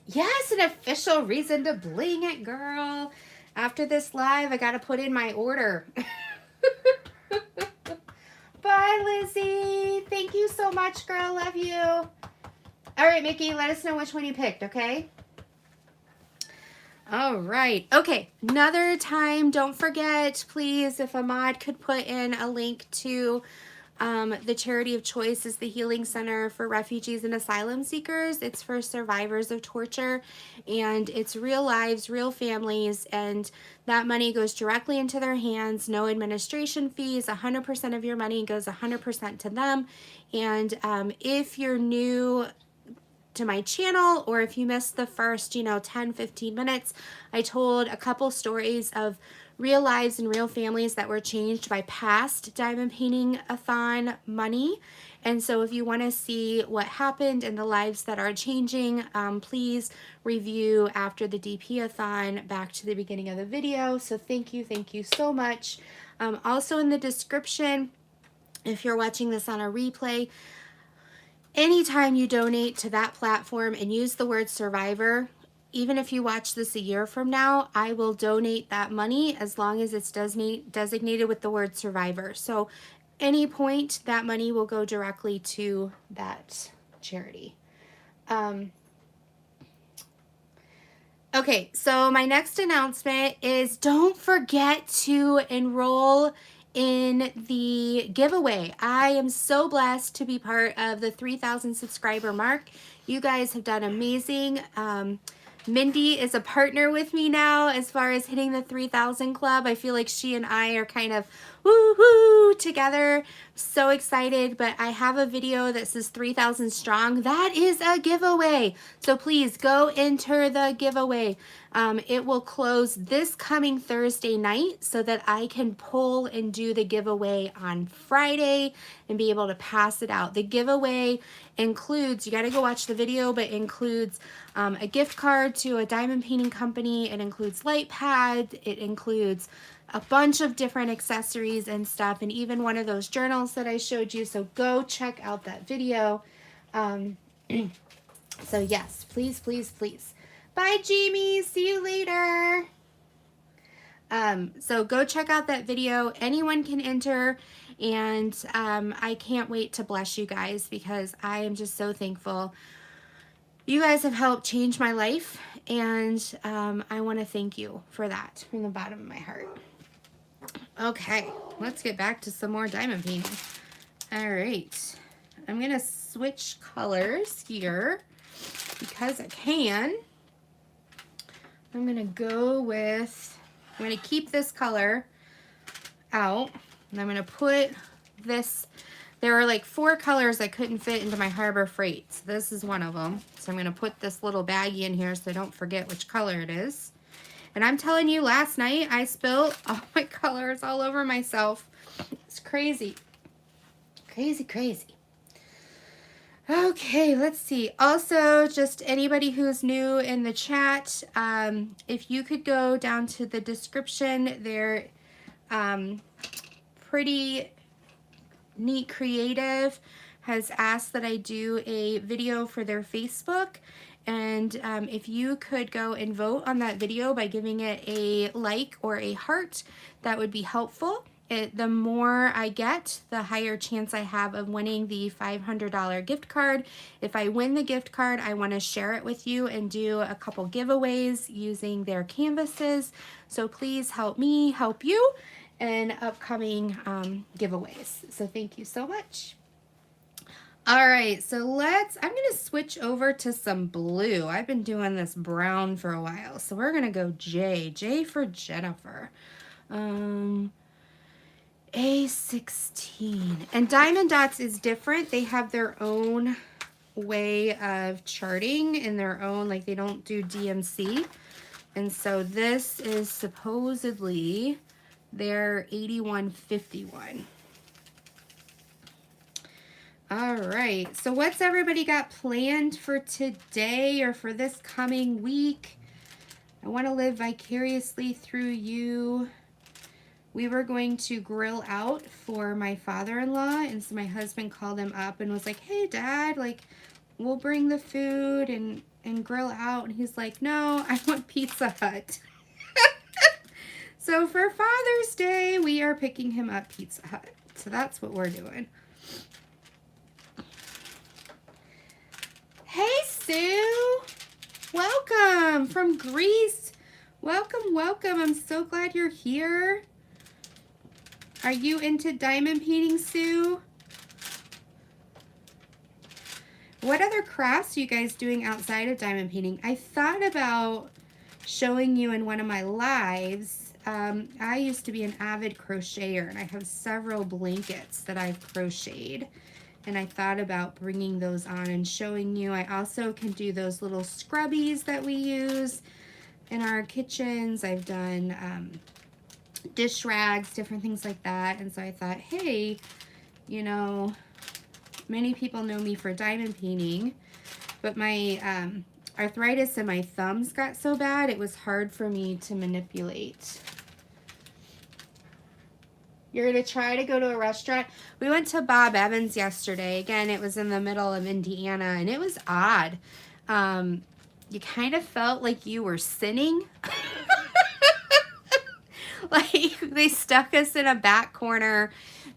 Yes, an official reason to bling it, girl. After this live, I got to put in my order. Bye, Lizzie. Thank you so much, girl. Love you. All right, Mickey, let us know which one you picked, okay? All right. Okay, another time, don't forget, please, if Ahmad could put in a link to the charity of choice is the Healing Center for Refugees and Asylum Seekers. It's for survivors of torture, and it's real lives, real families, and that money goes directly into their hands. No administration fees. 100% of your money goes 100% to them. And if you're new to my channel, or if you missed the first 10-15 minutes, I told a couple stories of real lives and real families that were changed by past diamond painting-a-thon money. And so if you want to see what happened in the lives that are changing, please review after the DP-a-thon back to the beginning of the video. So thank you so much. Also in the description, if you're watching this on a replay, anytime you donate to that platform and use the word survivor, even if you watch this a year from now, I will donate that money as long as it's designated with the word survivor. So any point, that money will go directly to that charity. Okay, so my next announcement is don't forget to enroll in the giveaway. I am so blessed to be part of the 3,000 subscriber mark. You guys have done amazing. Mindy is a partner with me now as far as hitting the 3,000 club. I feel like she and I are kind of woo-hoo together. So excited, but I have a video that says 3,000 strong. That is a giveaway. So please go enter the giveaway. It will close this coming Thursday night so that I can pull and do the giveaway on Friday and be able to pass it out. The giveaway includes, you got to go watch the video, but includes a gift card to a diamond painting company. It includes light pads. It includes a bunch of different accessories and stuff, and even one of those journals that I showed you. So go check out that video. So yes, please, please, please. Bye, Jamie. See you later. So go check out that video. Anyone can enter, and I can't wait to bless you guys because I am just so thankful. You guys have helped change my life, and I want to thank you for that from the bottom of my heart. Okay, let's get back to some more diamond painting. All right, I'm gonna switch colors here because I can. I'm gonna go with, I'm gonna keep this color out, and I'm gonna put this, there are like 4 colors I couldn't fit into my Harbor Freight. So this is one of them. So I'm gonna put this little baggie in here so I don't forget which color it is. And I'm telling you, last night I spilled all my colors all over myself. It's crazy. Crazy, crazy. Okay, let's see. Also, just anybody who's new in the chat, if you could go down to the description, there, Pretty Neat Creative has asked that I do a video for their Facebook. And if you could go and vote on that video by giving it a like or a heart, that would be helpful. The more I get, the higher chance I have of winning the $500 gift card. If I win the gift card, I want to share it with you and do a couple giveaways using their canvases. So please help me help you in upcoming giveaways. So thank you so much. All right, so I'm going to switch over to some blue. I've been doing this brown for a while, so we're going to go J for Jennifer. A16. And Diamond Dots is different. They have their own way of charting and their own, like they don't do DMC. And so this is supposedly their 8151. All right, so what's everybody got planned for today or for this coming week? I want to live vicariously through you. We were going to grill out for my father-in-law, and so my husband called him up and was like, hey, Dad, like, we'll bring the food and grill out. And he's like, no, I want Pizza Hut. So for Father's Day, we are picking him up Pizza Hut. So that's what we're doing. Hey, Sue. Welcome from Greece. Welcome, welcome. I'm so glad you're here. Are you into diamond painting, Sue? What other crafts are you guys doing outside of diamond painting? I thought about showing you in one of my lives. I used to be an avid crocheter, and I have several blankets that I've crocheted. And I thought about bringing those on and showing you. I also can do those little scrubbies that we use in our kitchens. I've done dish rags, different things like that. And so I thought, hey, you know, many people know me for diamond painting, but my arthritis in my thumbs got so bad, it was hard for me to manipulate. You're going to try to go to a restaurant. We went to Bob Evans yesterday. Again, it was in the middle of Indiana, and it was odd. You kind of felt like you were sinning. Like, they stuck us in a back corner.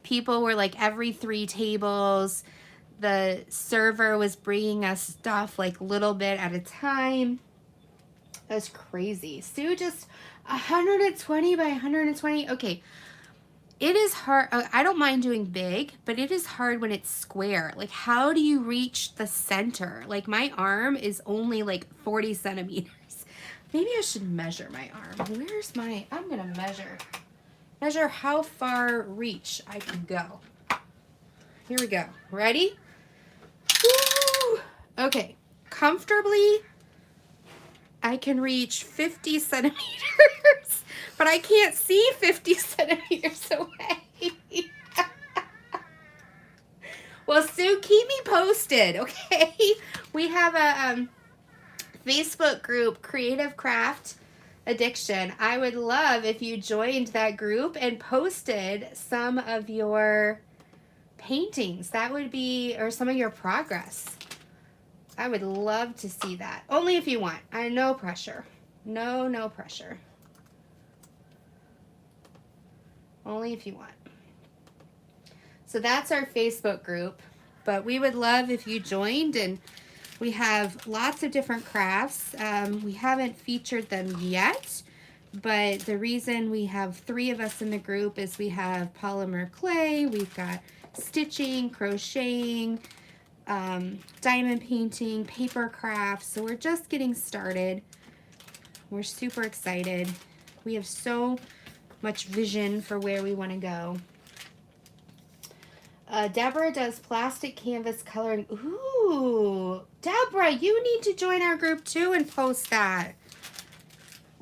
People were like every 3 tables. The server was bringing us stuff like little bit at a time. That was crazy. Sue, just 120 by 120. Okay. It is hard. I don't mind doing big, but it is hard when it's square. Like, how do you reach the center? Like, my arm is only like 40 centimeters. Maybe I should measure my arm. Where's my, I'm going to measure how far reach I can go. Here we go. Ready? Woo! Okay. Comfortably, I can reach 50 centimeters, but I can't see 50 centimeters away. Well, Sue, keep me posted, okay? We have a Facebook group, Creative Craft Addiction. I would love if you joined that group and posted some of your paintings. That would be, or some of your progress. I would love to see that. Only if you want. No pressure. No pressure. Only if you want. So that's our Facebook group. But we would love if you joined, and we have lots of different crafts. We haven't featured them yet, but the reason we have 3 of us in the group is we have polymer clay, we've got stitching, crocheting, diamond painting, paper crafts. So we're just getting started. We're super excited. We have so much vision for where we want to go. Deborah does plastic canvas coloring. Ooh, Deborah, you need to join our group too and post that.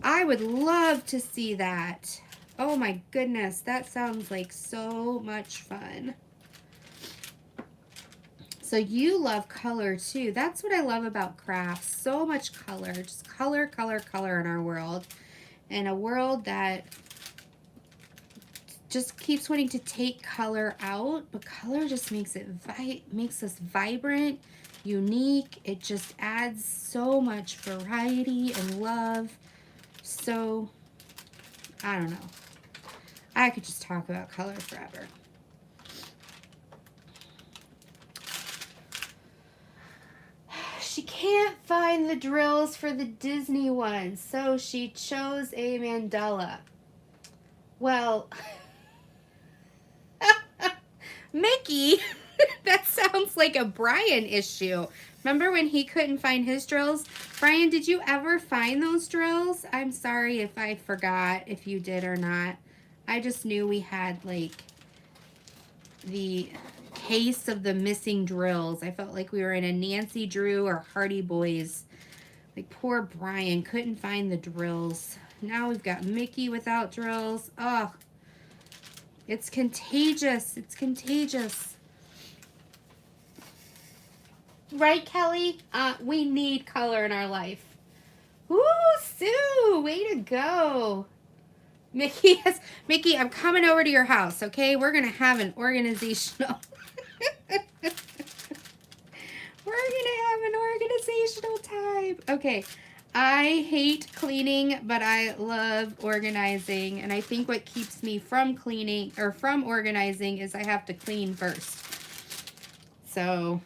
I would love to see that. Oh my goodness, that sounds like so much fun. So you love color too. That's what I love about crafts. So much color. Just color, color, color in our world. And a world that just keeps wanting to take color out, but color just makes it makes us vibrant, unique. It just adds so much variety and love. So I don't know. I could just talk about color forever. She can't find the drills for the Disney one, so she chose a mandala. Well, Mickey, that sounds like a Brian issue. Remember when he couldn't find his drills? Brian, did you ever find those drills? I'm sorry if I forgot if you did or not. I just knew we had like the case of the missing drills. I felt like we were in a Nancy Drew or Hardy Boys. Like poor Brian couldn't find the drills. Now we've got Mickey without drills. Oh, it's contagious. It's contagious. Right, Kelly? We need color in our life. Woo, Sue, way to go. Mickey, Mickey, I'm coming over to your house, okay? We're going to have an organizational... We're going to have an organizational time. Okay, I hate cleaning, but I love organizing. And I think what keeps me from cleaning or from organizing is I have to clean first. So,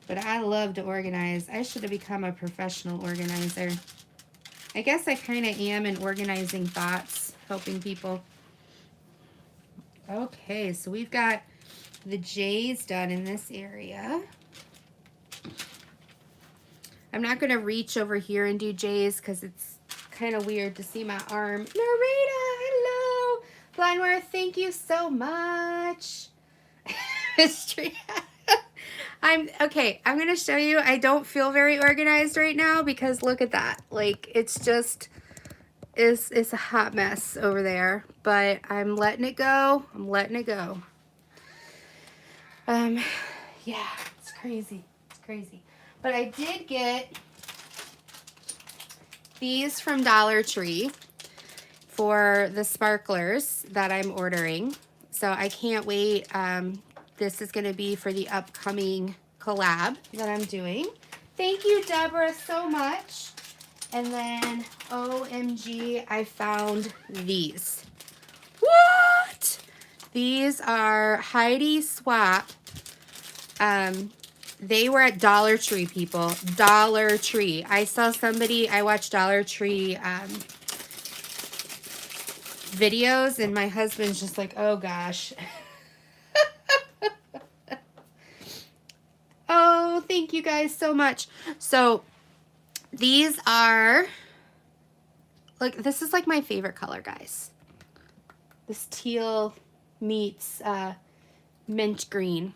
but I love to organize. I should have become a professional organizer. I guess I kind of am in organizing thoughts, helping people. Okay, so we've got the J's done in this area. I'm not going to reach over here and do J's because it's kind of weird to see my arm. Narita, hello. Blindware, thank you so much. Mystery. Okay, I'm going to show you. I don't feel very organized right now because look at that. Like, it's just, it's a hot mess over there. But I'm letting it go. I'm letting it go. Yeah, it's crazy. It's crazy. But I did get these from Dollar Tree for the sparklers that I'm ordering. So I can't wait. This is going to be for the upcoming collab that I'm doing. Thank you, Deborah, so much. And then, OMG, I found these. What? These are Heidi Swap. They were at Dollar Tree, people. Dollar Tree. I saw somebody, I watched Dollar Tree videos, and my husband's just like, oh gosh. Oh, thank you guys so much. So these are, look, this is like my favorite color, guys. This teal meets mint green.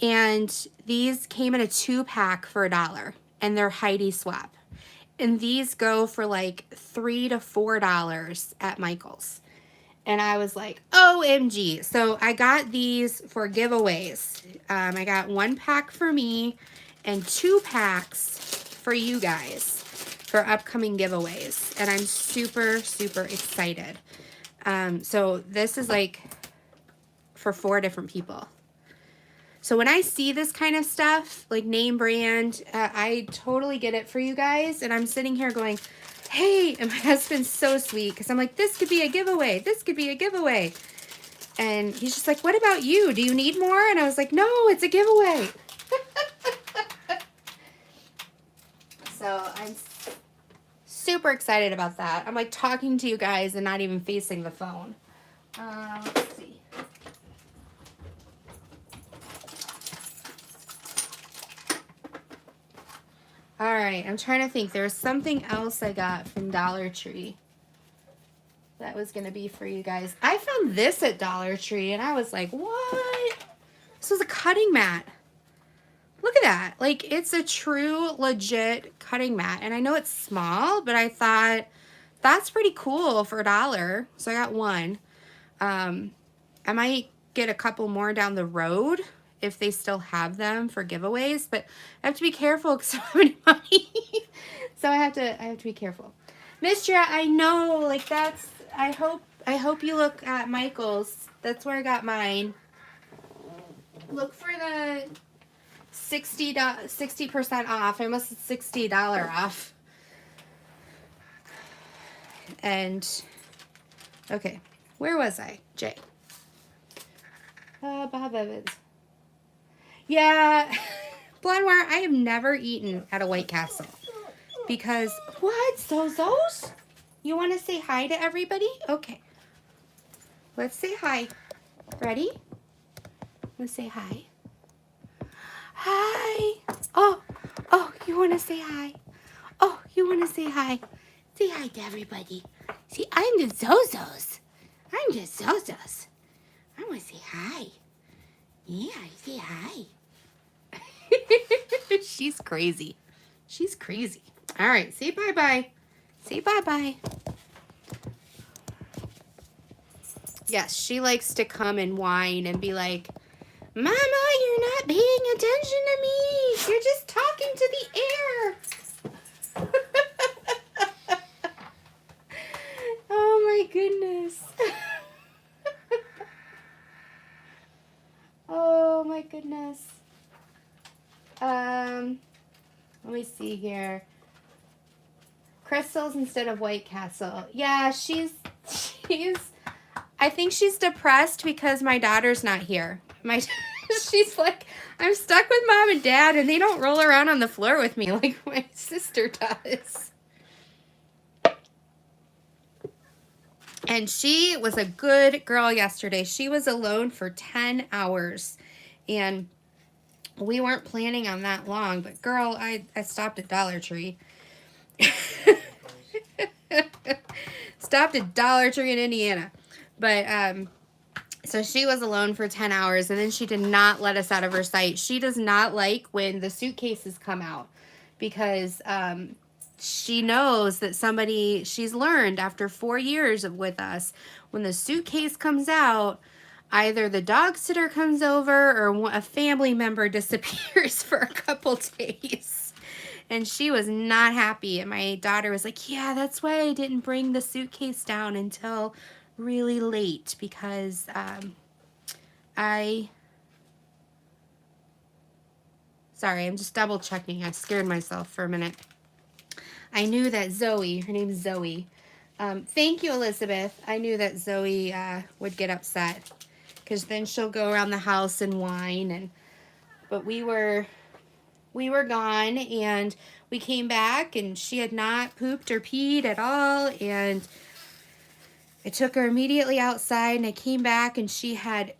And these came in a 2-pack for $1, and they're Heidi Swap. And these go for like $3 to $4 at Michael's. And I was like, OMG. So I got these for giveaways. I got 1 pack for me and 2 packs for you guys for upcoming giveaways. And I'm super, super excited. So this is like for 4 different people. So when I see this kind of stuff, like name brand, I totally get it for you guys. And I'm sitting here going, hey, and my husband's so sweet because I'm like, this could be a giveaway. This could be a giveaway. And he's just like, what about you? Do you need more? And I was like, no, it's a giveaway. So I'm super excited about that. I'm like talking to you guys and not even facing the phone. Let's see. All right, I'm trying to think. There's something else I got from Dollar Tree that was going to be for you guys. I found this at Dollar Tree, and I was like, what? This was a cutting mat. Look at that. Like, it's a true, legit cutting mat. And I know it's small, but I thought that's pretty cool for $1. So I got one. I might get a couple more down the road if they still have them for giveaways, but I have to be careful because I don't have any money. So I have to be careful. Mistra, I know, like that's, I hope you look at Michael's. That's where I got mine. Look for the 60% off. I must have $60 off. And okay, where was I? Jay. Bob Evans. Yeah, Blondwire, I have never eaten at a White Castle because, what, Zozos? You want to say hi to everybody? Okay. Let's say hi. Ready? Let's say hi. Hi. Oh, you want to say hi? Oh, you want to say hi? Say hi to everybody. See, I'm the Zozos. I'm the Zozos. I want to say hi. Yeah, say hi. She's crazy. She's crazy. All right, say bye-bye. Say bye-bye. Yes, she likes to come and whine and be like, Mama, you're not paying attention to me. You're just talking to the air. Oh my goodness. Oh my goodness. Let me see here. Crystals instead of White Castle. Yeah, she's I think she's depressed because my daughter's not here. She's like, I'm stuck with mom and dad and they don't roll around on the floor with me like my sister does. And she was a good girl yesterday. She was alone for 10 hours. And we weren't planning on that long, but girl, I stopped at Dollar Tree. Stopped at Dollar Tree in Indiana. But, so she was alone for 10 hours, and then she did not let us out of her sight. She does not like when the suitcases come out because, she knows that she's learned after 4 years with us, when the suitcase comes out, either the dog sitter comes over or a family member disappears for a couple days. And she was not happy. And my daughter was like, yeah, that's why I didn't bring the suitcase down until really late because sorry, I'm just double checking. I scared myself for a minute. I knew that Zoe, her name's Zoe. Thank you, Elizabeth. I knew that Zoe would get upset because then she'll go around the house and whine. But we were gone and we came back and she had not pooped or peed at all. And I took her immediately outside and I came back and she had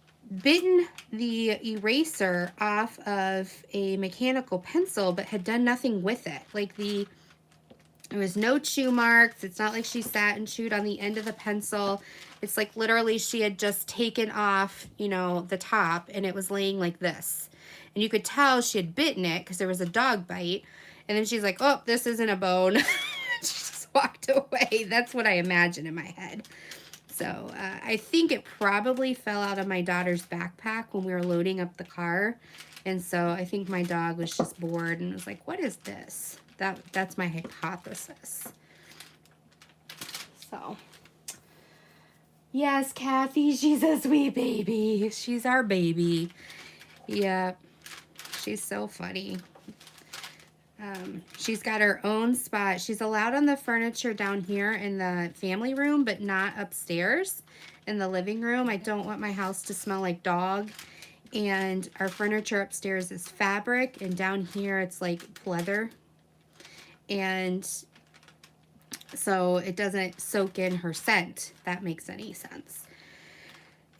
bitten the eraser off of a mechanical pencil but had done nothing with it. Like there was no chew marks. It's not like she sat and chewed on the end of the pencil. It's like literally she had just taken off, you know, the top and it was laying like this. And you could tell she had bitten it because there was a dog bite. And then she's like, oh, this isn't a bone. She just walked away. That's what I imagine in my head. So I think it probably fell out of my daughter's backpack when we were loading up the car. And so I think my dog was just bored and was like, what is this? That's my hypothesis. So, yes, Kathy, she's a sweet baby. She's our baby. Yeah, she's so funny. She's got her own spot. She's allowed on the furniture down here in the family room, but not upstairs in the living room. I don't want my house to smell like dog. And our furniture upstairs is fabric, and down here it's like leather. And so it doesn't soak in her scent, if that makes any sense.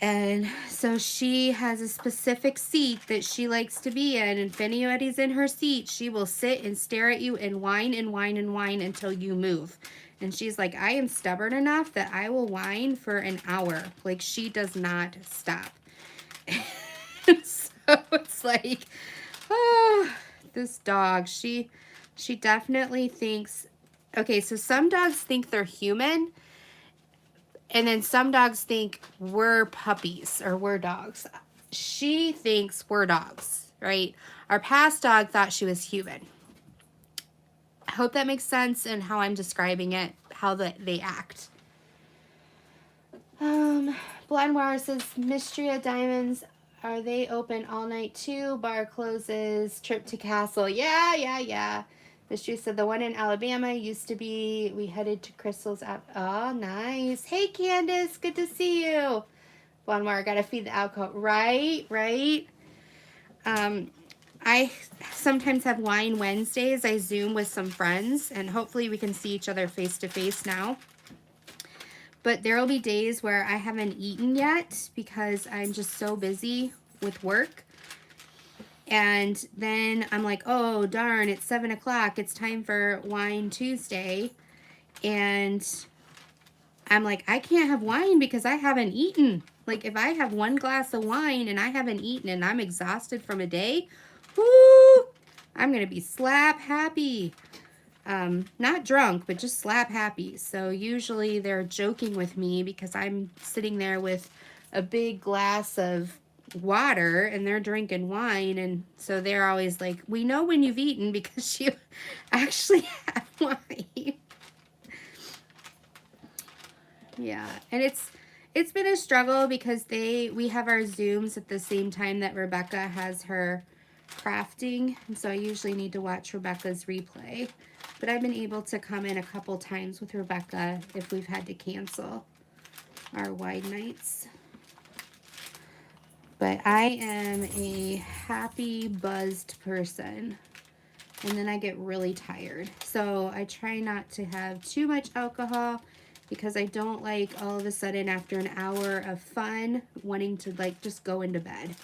And so she has a specific seat that she likes to be in, and if anybody's in her seat, she will sit and stare at you and whine and whine and whine until you move. And she's like, I am stubborn enough that I will whine for an hour. Like, she does not stop. So it's like, oh, this dog, she definitely thinks, okay, so some dogs think they're human, and then some dogs think we're puppies or we're dogs. She thinks we're dogs, right? Our past dog thought she was human. I hope that makes sense in how I'm describing it, how they act. Blind Wire says, Mystria Diamonds, are they open all night too? Bar closes, trip to Castle. Yeah. Mystria said, the one in Alabama used to be, we headed to Crystal's app. Oh, nice. Hey, Candace, good to see you. Blind Wire, gotta feed the alcohol. Right. I sometimes have Wine Wednesdays. I Zoom with some friends, and hopefully we can see each other face to face now. But there will be days where I haven't eaten yet because I'm just so busy with work. And then I'm like, oh, darn, it's 7 o'clock. It's time for Wine Tuesday. And I'm like, I can't have wine because I haven't eaten. Like, if I have one glass of wine and I haven't eaten and I'm exhausted from a day, whoo, I'm going to be slap happy. Not drunk, but just slap happy. So usually they're joking with me because I'm sitting there with a big glass of water and they're drinking wine. And so they're always like, we know when you've eaten because you actually have wine. Yeah, and it's been a struggle because we have our Zooms at the same time that Rebecca has her crafting, and so I usually need to watch Rebecca's replay. But I've been able to come in a couple times with Rebecca if we've had to cancel our wide nights. But I am a happy, buzzed person, and then I get really tired. So I try not to have too much alcohol because I don't like all of a sudden after an hour of fun wanting to like just go into bed.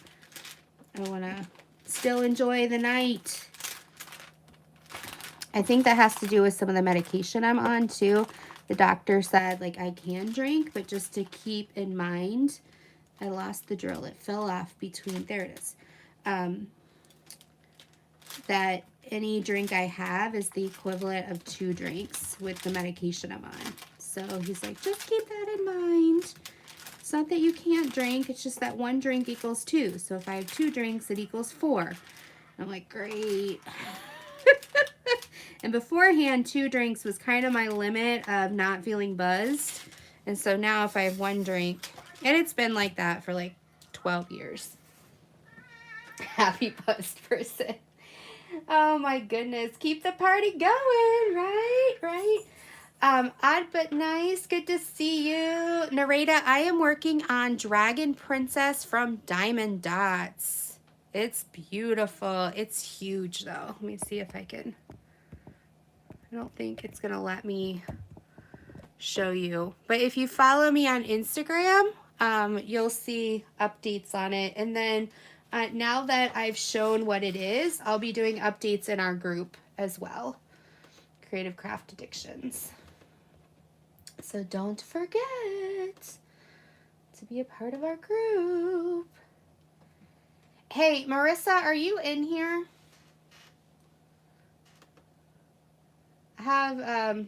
I want to still enjoy the night. I think that has to do with some of the medication I'm on too. The doctor said like I can drink, but just to keep in mind, I lost the drill. It fell off between, there it is. That any drink I have is the equivalent of 2 drinks with the medication I'm on. So he's like, just keep that in mind. It's not that you can't drink, it's just that 1 drink equals 2. So if I have 2 drinks, it equals 4. And I'm like, great. And beforehand, 2 drinks was kind of my limit of not feeling buzzed. And so now if I have 1 drink, and it's been like that for like 12 years. Happy buzzed person. Oh my goodness. Keep the party going, right? Odd but nice. Good to see you. Narita, I am working on Dragon Princess from Diamond Dots. It's beautiful. It's huge though. Let me see if I can. I don't think it's going to let me show you. But if you follow me on Instagram, you'll see updates on it. And then now that I've shown what it is, I'll be doing updates in our group as well. Creative Craft Addictions. So don't forget to be a part of our group. Hey, Marissa, are you in here? I have,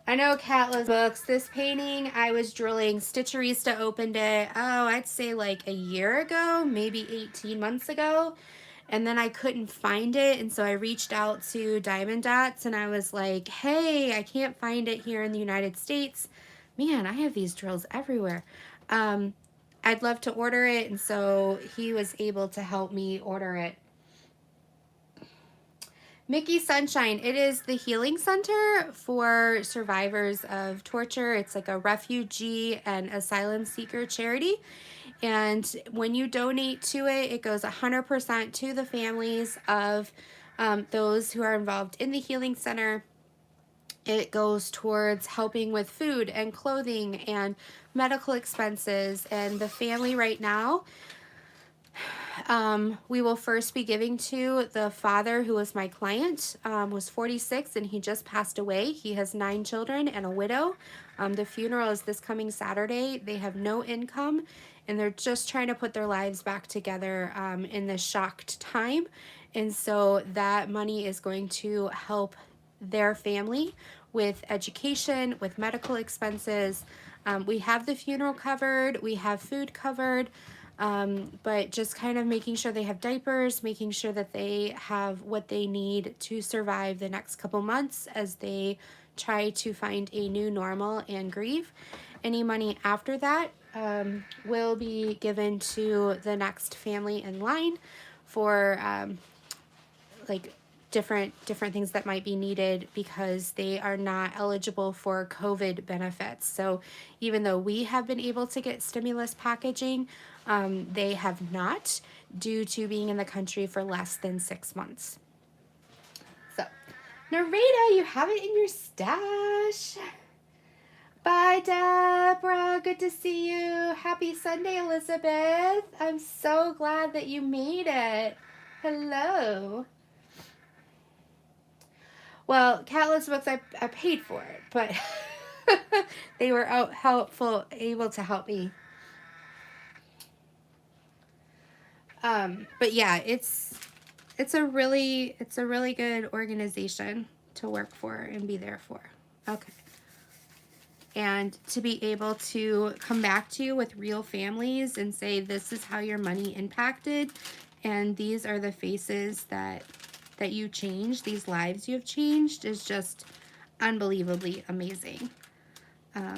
I know Kat loves books. This painting, I was drilling. Stitcherista opened it, oh, I'd say like a year ago, maybe 18 months ago. And then I couldn't find it, and so I reached out to Diamond Dots, and I was like, hey, I can't find it here in the United States. Man, I have these drills everywhere. I'd love to order it, and so he was able to help me order it. Mickey Sunshine, it is the healing center for survivors of torture. It's like a refugee and asylum seeker charity. And when you donate to it, it goes 100% to the families of those who are involved in the healing center. It goes towards helping with food and clothing and medical expenses. And the family right now, we will first be giving to the father who was my client, was 46 and he just passed away. He has 9 children and a widow. The funeral is this coming Saturday. They have no income and they're just trying to put their lives back together in this shocked time. And so that money is going to help their family with education, with medical expenses. We have the funeral covered, we have food covered. But just kind of making sure they have diapers, making sure that they have what they need to survive the next couple months as they try to find a new normal and grieve. Any money after that will be given to the next family in line for like different things that might be needed because they are not eligible for COVID benefits. So even though we have been able to get stimulus packaging, they have not, due to being in the country for less than 6 months. So, Narita, you have it in your stash. Bye, Deborah. Good to see you. Happy Sunday, Elizabeth. I'm so glad that you made it. Hello. Well, Catless Books, I paid for it, but they were able to help me. But yeah, it's a really good organization to work for and be there for. Okay. And to be able to come back to you with real families and say, this is how your money impacted, and these are the faces that you changed, these lives you have changed, is just unbelievably amazing. Yeah.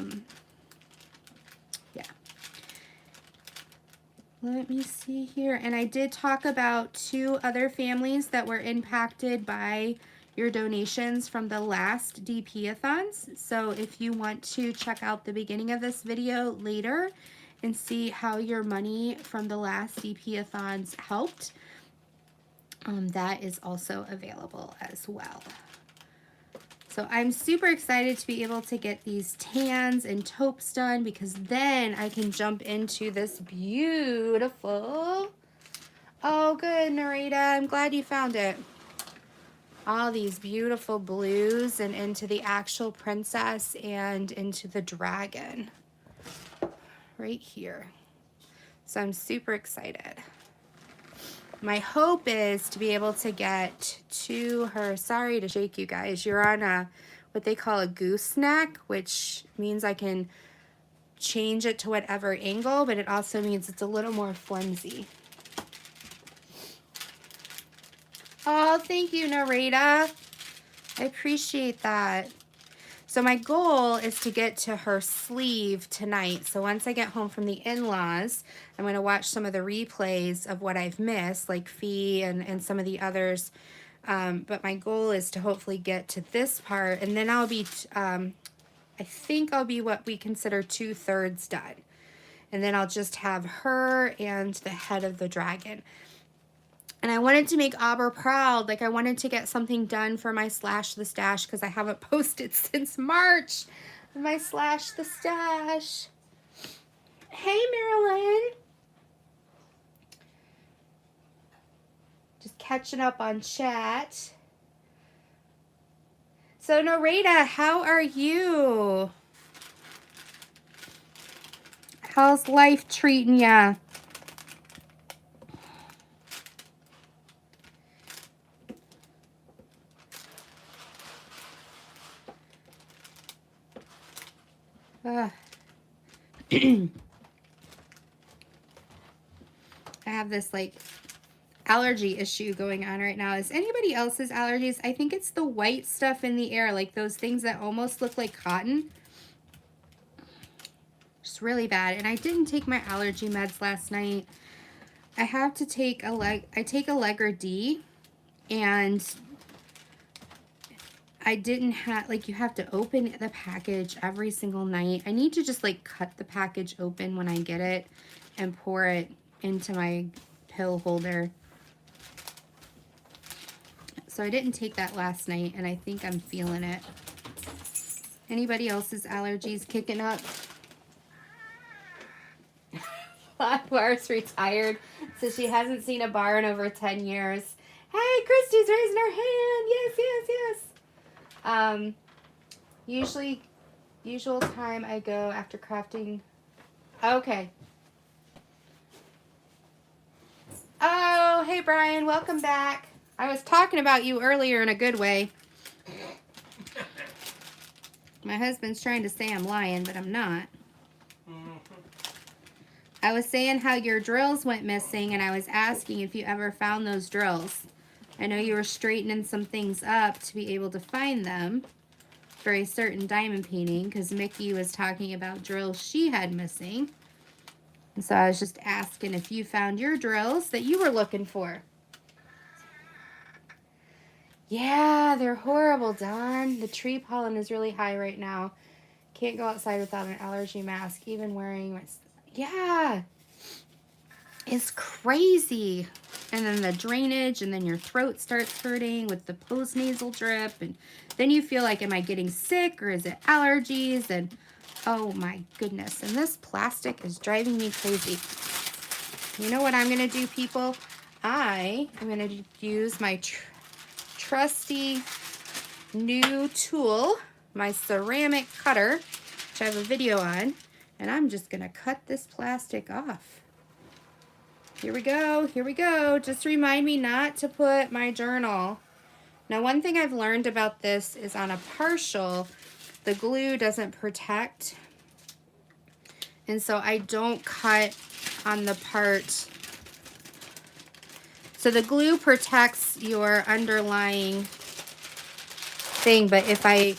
Let me see here. And I did talk about 2 other families that were impacted by your donations from the last DP-a-thons. So if you want to check out the beginning of this video later and see how your money from the last DP-a-thons helped, that is also available as well. So I'm super excited to be able to get these tans and taupes done, because then I can jump into this beautiful, oh good, Narita, I'm glad you found it. All these beautiful blues and into the actual princess and into the dragon right here. So I'm super excited. My hope is to be able to get to her, sorry to shake you guys, you're on a, what they call a gooseneck, which means I can change it to whatever angle, but it also means it's a little more flimsy. Oh, thank you, Narita. I appreciate that. So my goal is to get to her sleeve tonight. So once I get home from the in-laws, I'm going to watch some of the replays of what I've missed, like Fee and some of the others. But my goal is to hopefully get to this part, and then I'll be, I think I'll be what we consider 2/3 done. And then I'll just have her and the head of the dragon. And I wanted to make Auber proud. Like, I wanted to get something done for my Slash the Stash, because I haven't posted since March. My Slash the Stash. Hey, Marilyn. Just catching up on chat. So, Narita, how are you? How's life treating ya? I have this like allergy issue going on right now. Is anybody else's allergies? I think it's the white stuff in the air, like those things that almost look like cotton. just really bad. And I didn't take my allergy meds last night. I have to take I take Allegra D, and I didn't have, like, you have to open the package every single night. I need to just, like, cut the package open when I get it and pour it into my pill holder. So I didn't take that last night, and I think I'm feeling it. Anybody else's allergies kicking up? Bar's retired, so she hasn't seen a bar in over 10 years. Hey, Christy's raising her hand. Yes, yes, yes. Usual time I go after crafting. Okay. Oh, hey, Brian. Welcome back. I was talking about you earlier in a good way. My husband's trying to say I'm lying, but I'm not. I was saying how your drills went missing, and I was asking if you ever found those drills. I know you were straightening some things up to be able to find them for a certain diamond painting, because Mickey was talking about drills she had missing. And so I was just asking if you found your drills that you were looking for. Yeah, they're horrible, Dawn. The tree pollen is really high right now. Can't go outside without an allergy mask, even wearing my... Yeah, it's crazy. And then the drainage, and then your throat starts hurting with the post-nasal drip, and then you feel like, am I getting sick, or is it allergies? And oh my goodness, and this plastic is driving me crazy. You know what I'm gonna do, people? I am gonna use my trusty new tool, my ceramic cutter, which I have a video on, and I'm just gonna cut this plastic off. Here we go, here we go. Just remind me not to put my journal. Now, one thing I've learned about this is on a partial, the glue doesn't protect, and so I don't cut on the part. So the glue protects your underlying thing, but if I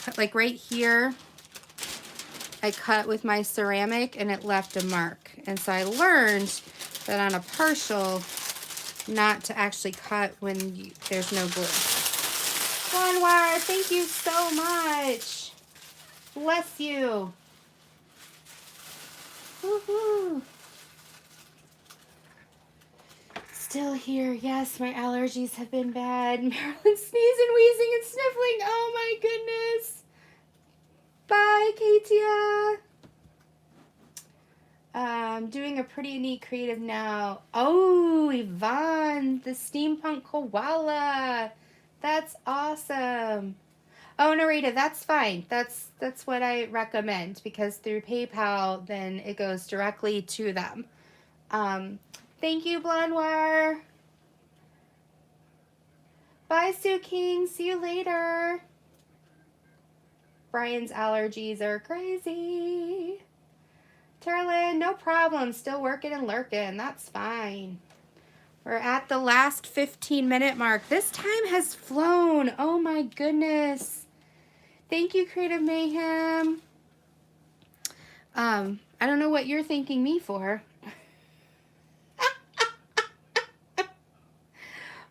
cut, like right here, I cut with my ceramic and it left a mark. And so I learned that on a partial, not to actually cut when there's no glue. Bonwire, thank you so much. Bless you. Woohoo. Still here. Yes, my allergies have been bad. Marilyn's sneezing, wheezing, and sniffling. Oh my goodness. Bye, Katia. Doing a pretty neat creative now. Oh, Yvonne, the steampunk koala. That's awesome. Oh, Narita, that's fine. That's what I recommend, because through PayPal, then it goes directly to them. Thank you, Blondwire. Bye, Sue King. See you later. Brian's allergies are crazy. Terlin, no problem. Still working and lurking. That's fine. We're at the last 15-minute mark. This time has flown. Oh my goodness. Thank you, Creative Mayhem. I don't know what you're thanking me for.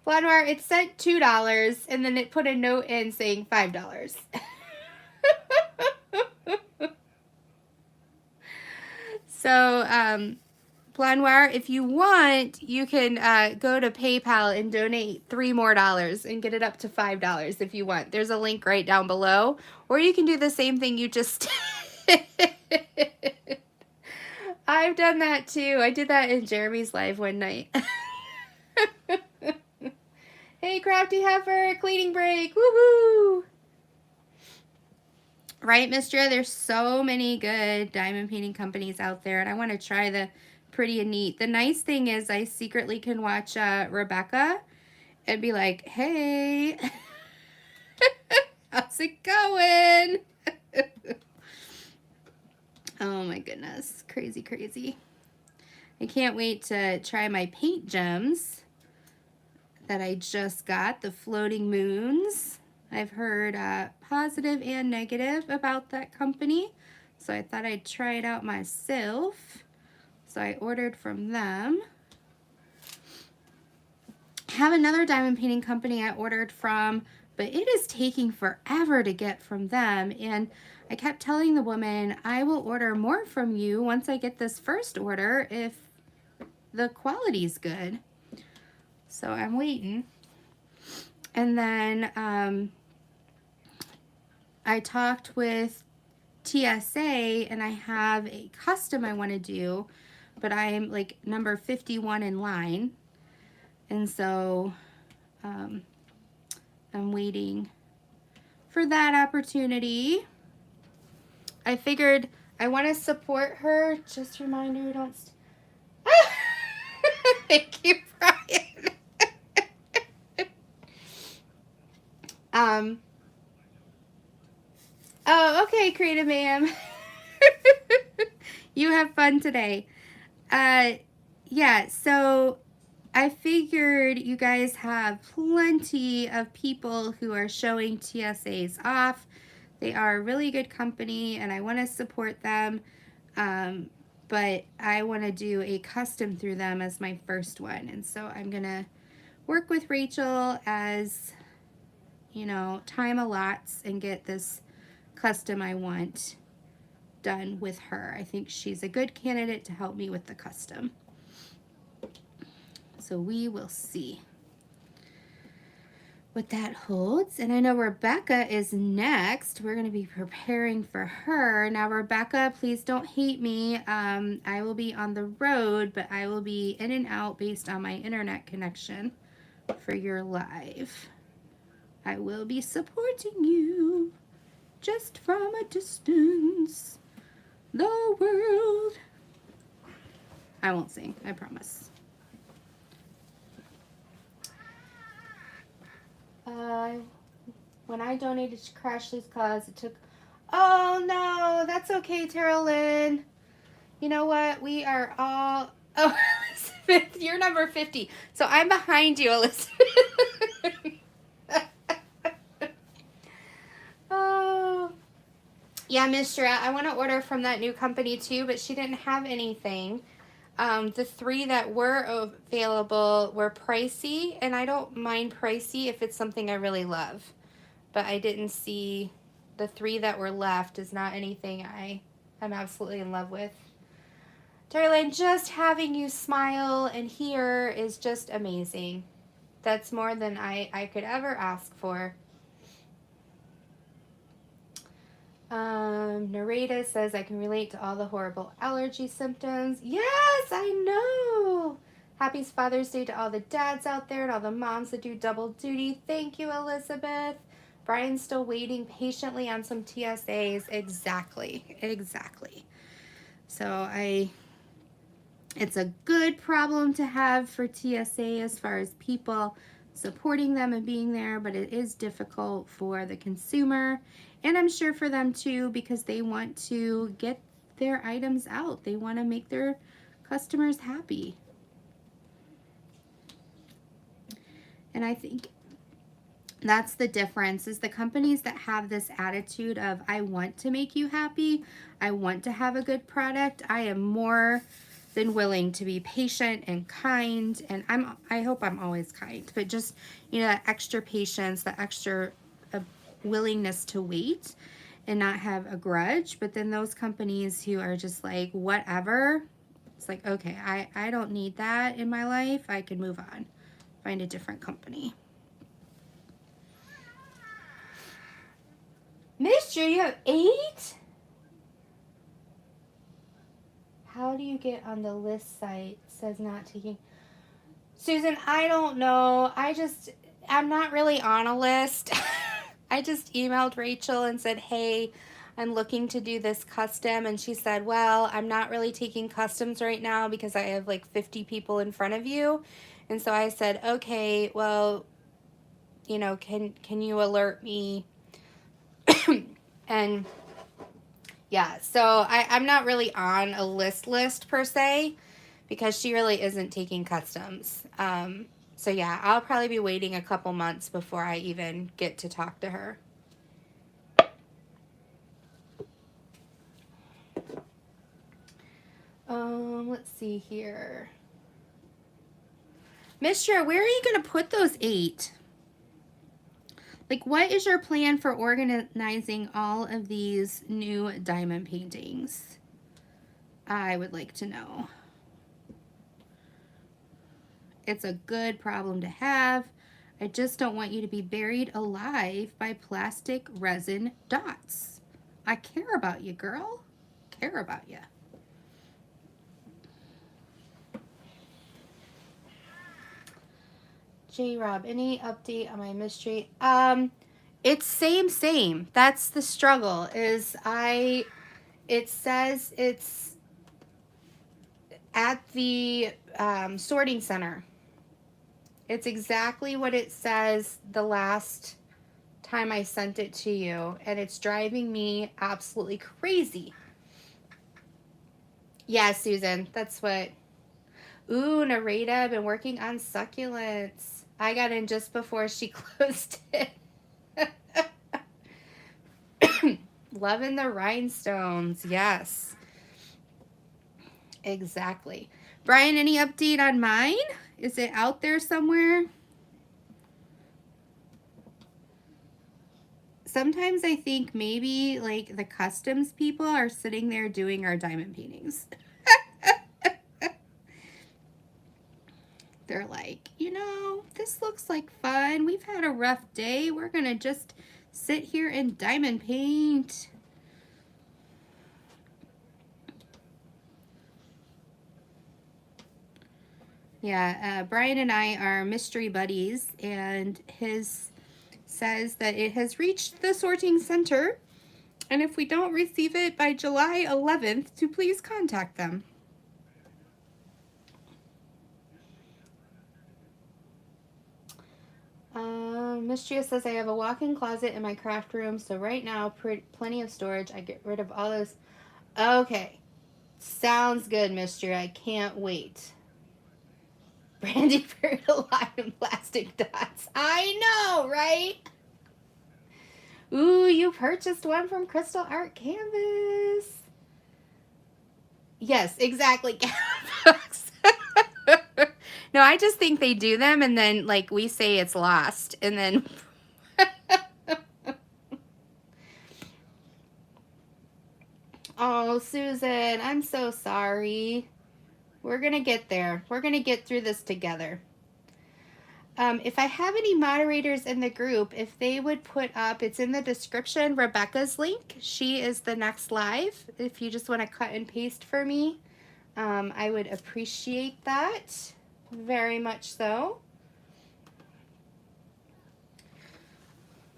Bloodwire, it said $2, and then it put a note in saying $5. So, Blondwire, if you want, you can go to PayPal and donate $3 more and get it up to $5 if you want. There's a link right down below. Or you can do the same thing you just did. I've done that too. I did that in Jeremy's live one night. Hey, Crafty Heifer, cleaning break, woohoo! Right, Miss Drea? There's so many good diamond painting companies out there, and I want to try the pretty and neat. The nice thing is I secretly can watch Rebecca and be like, hey, how's it going? Oh my goodness, crazy, crazy. I can't wait to try my paint gems that I just got, the floating moons. I've heard positive and negative about that company, So I thought I'd try it out myself. So I ordered from them. I have another diamond painting company I ordered from, but it is taking forever to get from them. And I kept telling the woman, I will order more from you once I get this first order if the quality's good. So I'm waiting. And then I talked with TSA and I have a custom I want to do, but I'm like number 51 in line. And so I'm waiting for that opportunity. I figured I want to support her. Just a reminder, don't... Thank you, Brian. Oh, okay, Creative Ma'am. You have fun today. Yeah, so I figured you guys have plenty of people who are showing TSAs off. They are a really good company and I want to support them, but I want to do a custom through them as my first one. And so I'm going to work with Rachel as, you know, time allots and get this custom I want done with her. I think she's a good candidate to help me with the custom. So we will see what that holds. And I know Rebecca is next. We're going to be preparing for her. Now, Rebecca, please don't hate me. I will be on the road, but I will be in and out based on my internet connection for your live. I will be supporting you just from a distance. The world. I won't sing, I promise. When I donated to Crashly's cause, it took... Oh, no, that's okay, Tara Lynn. You know what? We are all... Oh, Elizabeth, you're number 50. So I'm behind you, Elizabeth. Oh. Yeah, Miss Jarrett, I want to order from that new company too, but she didn't have anything. The 3 that were available were pricey, and I don't mind pricey if it's something I really love. But I didn't see the 3 that were left is not anything I'm absolutely in love with. Darlene, just having you smile and hear is just amazing. That's more than I could ever ask for. Narita says, I can relate to all the horrible allergy symptoms. Yes, I know. Happy Father's Day to all the dads out there and all the moms that do double duty. Thank you, Elizabeth. Brian's still waiting patiently on some TSAs. Exactly, exactly. So it's a good problem to have for TSA as far as people supporting them and being there, but it is difficult for the consumer. And I'm sure for them too, because they want to get their items out. They want to make their customers happy. And I think that's the difference, is the companies that have this attitude of, I want to make you happy, I want to have a good product, I am more than willing to be patient and kind, and I hope I'm always kind, but just, you know, that extra patience, that extra willingness to wait and not have a grudge. But then those companies who are just like, whatever, it's like, okay, I don't need that in my life. I can move on, find a different company. Mister, you have 8? How do you get on the list site? It says not taking. Susan, I don't know. I'm not really on a list. I just emailed Rachel and said, hey, I'm looking to do this custom. And she said, well, I'm not really taking customs right now because I have like 50 people in front of you. And so I said, okay, well, you know, can you alert me? And yeah, so I'm not really on a list per se because she really isn't taking customs. So yeah, I'll probably be waiting a couple months before I even get to talk to her. Let's see here. Mister, where are you going to put those 8? Like, what is your plan for organizing all of these new diamond paintings? I would like to know. It's a good problem to have. I just don't want you to be buried alive by plastic resin dots. I care about you, girl. Care about you. J-Rob, any update on my mystery? It's same. That's the struggle, is it says it's at the sorting center. It's exactly what it says the last time I sent it to you, and it's driving me absolutely crazy. Yeah, Susan, that's what. Ooh, Narita, been working on succulents. I got in just before she closed it. Loving the rhinestones, yes. Exactly. Brian, any update on mine? Is it out there somewhere? Sometimes I think maybe like the customs people are sitting there doing our diamond paintings. They're like, you know, this looks like fun. We've had a rough day. We're going to just sit here and diamond paint. Yeah, Brian and I are mystery buddies, and his says that it has reached the sorting center, and if we don't receive it by July 11th, to please contact them. Mistria says I have a walk-in closet in my craft room, so right now, plenty of storage. I get rid of all those. Okay. Sounds good, Mistria. I can't wait. Brandy buried alive in plastic dots. I know, right? Ooh, you purchased one from Crystal Art Canvas. Yes, exactly. No, I just think they do them and then like we say it's lost and then Oh, Susan, I'm so sorry. We're gonna get there. We're gonna get through this together. If I have any moderators in the group, if they would put up, it's in the description, Rebecca's link. She is the next live. If you just want to cut and paste for me, I would appreciate that. Very much so.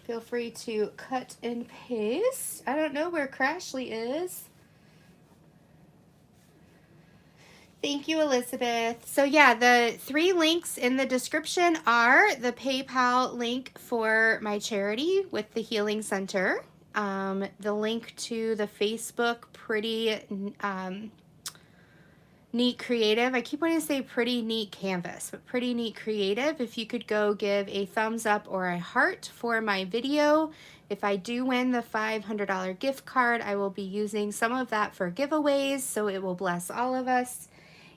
Feel free to cut and paste. I don't know where Crashly is. Thank you, Elizabeth. So yeah, the 3 links in the description are the PayPal link for my charity with the Healing Center, the link to the Facebook Pretty Neat Creative. I keep wanting to say Pretty Neat Canvas, but Pretty Neat Creative. If you could go give a thumbs up or a heart for my video. If I do win the $500 gift card, I will be using some of that for giveaways, so it will bless all of us.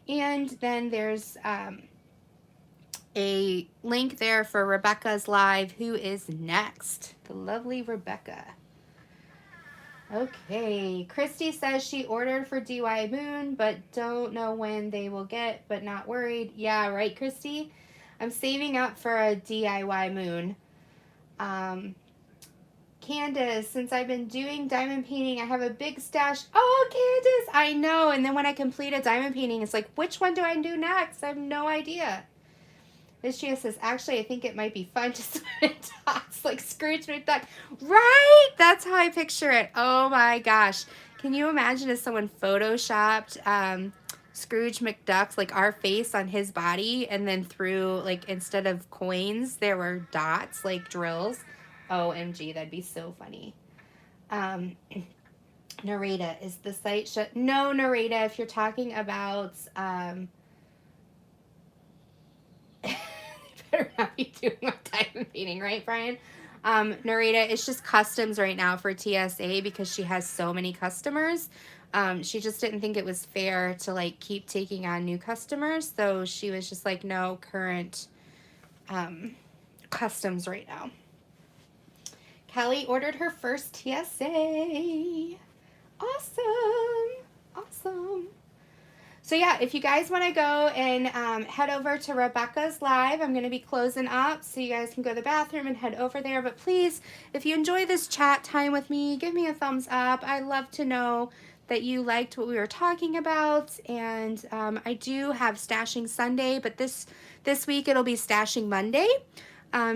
And then there's a link there for Rebecca's live, who is next. The lovely Rebecca. Okay, Christy says she ordered for DY Moon, but don't know when they will get, but not worried. Yeah, right, Christy? I'm saving up for a DIY Moon. Candace, since I've been doing diamond painting, I have a big stash. Oh, Candace, I know. And then when I complete a diamond painting, it's like, which one do I do next? I have no idea. Miss Gia says, actually, I think it might be fun to split dots like Scrooge McDuck. Right? That's how I picture it. Oh my gosh. Can you imagine if someone photoshopped Scrooge McDuck's, like our face on his body, and then threw, like, instead of coins, there were dots, like drills? OMG, that'd be so funny. Narita, is the site shut? No, Narita, if you're talking about, better not be doing my diamond painting, right, Brian? Narita, it's just customs right now for TSA because she has so many customers. She just didn't think it was fair to like keep taking on new customers, so she was just like, no current customs right now. Kelly ordered her first TSA. Awesome. Awesome. So yeah, if you guys want to go and head over to Rebecca's live, I'm going to be closing up so you guys can go to the bathroom and head over there. But please, if you enjoy this chat time with me, give me a thumbs up. I love to know that you liked what we were talking about. And I do have Stashing Sunday, but this week it'll be Stashing Monday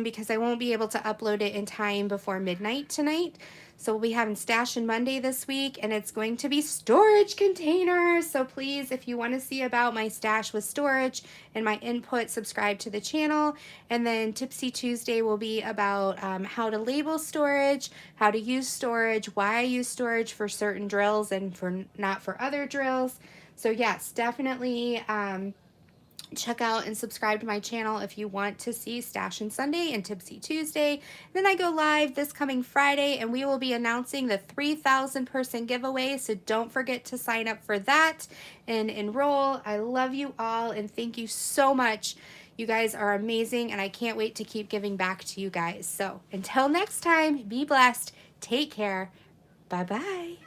because I won't be able to upload it in time before midnight tonight. So we'll be having Stashing Monday this week, and it's going to be storage containers. So please, if you want to see about my stash with storage and my input, subscribe to the channel. And then Tipsy Tuesday will be about how to label storage, how to use storage, why I use storage for certain drills and for not for other drills. So yes, definitely check out and subscribe to my channel if you want to see Stashin' Sunday and Tipsy Tuesday. Then I go live this coming Friday, and we will be announcing the 3,000 person giveaway, so don't forget to sign up for that and enroll. I love you all, and thank you so much. You guys are amazing, and I can't wait to keep giving back to you guys. So until next time, be blessed, take care, bye-bye.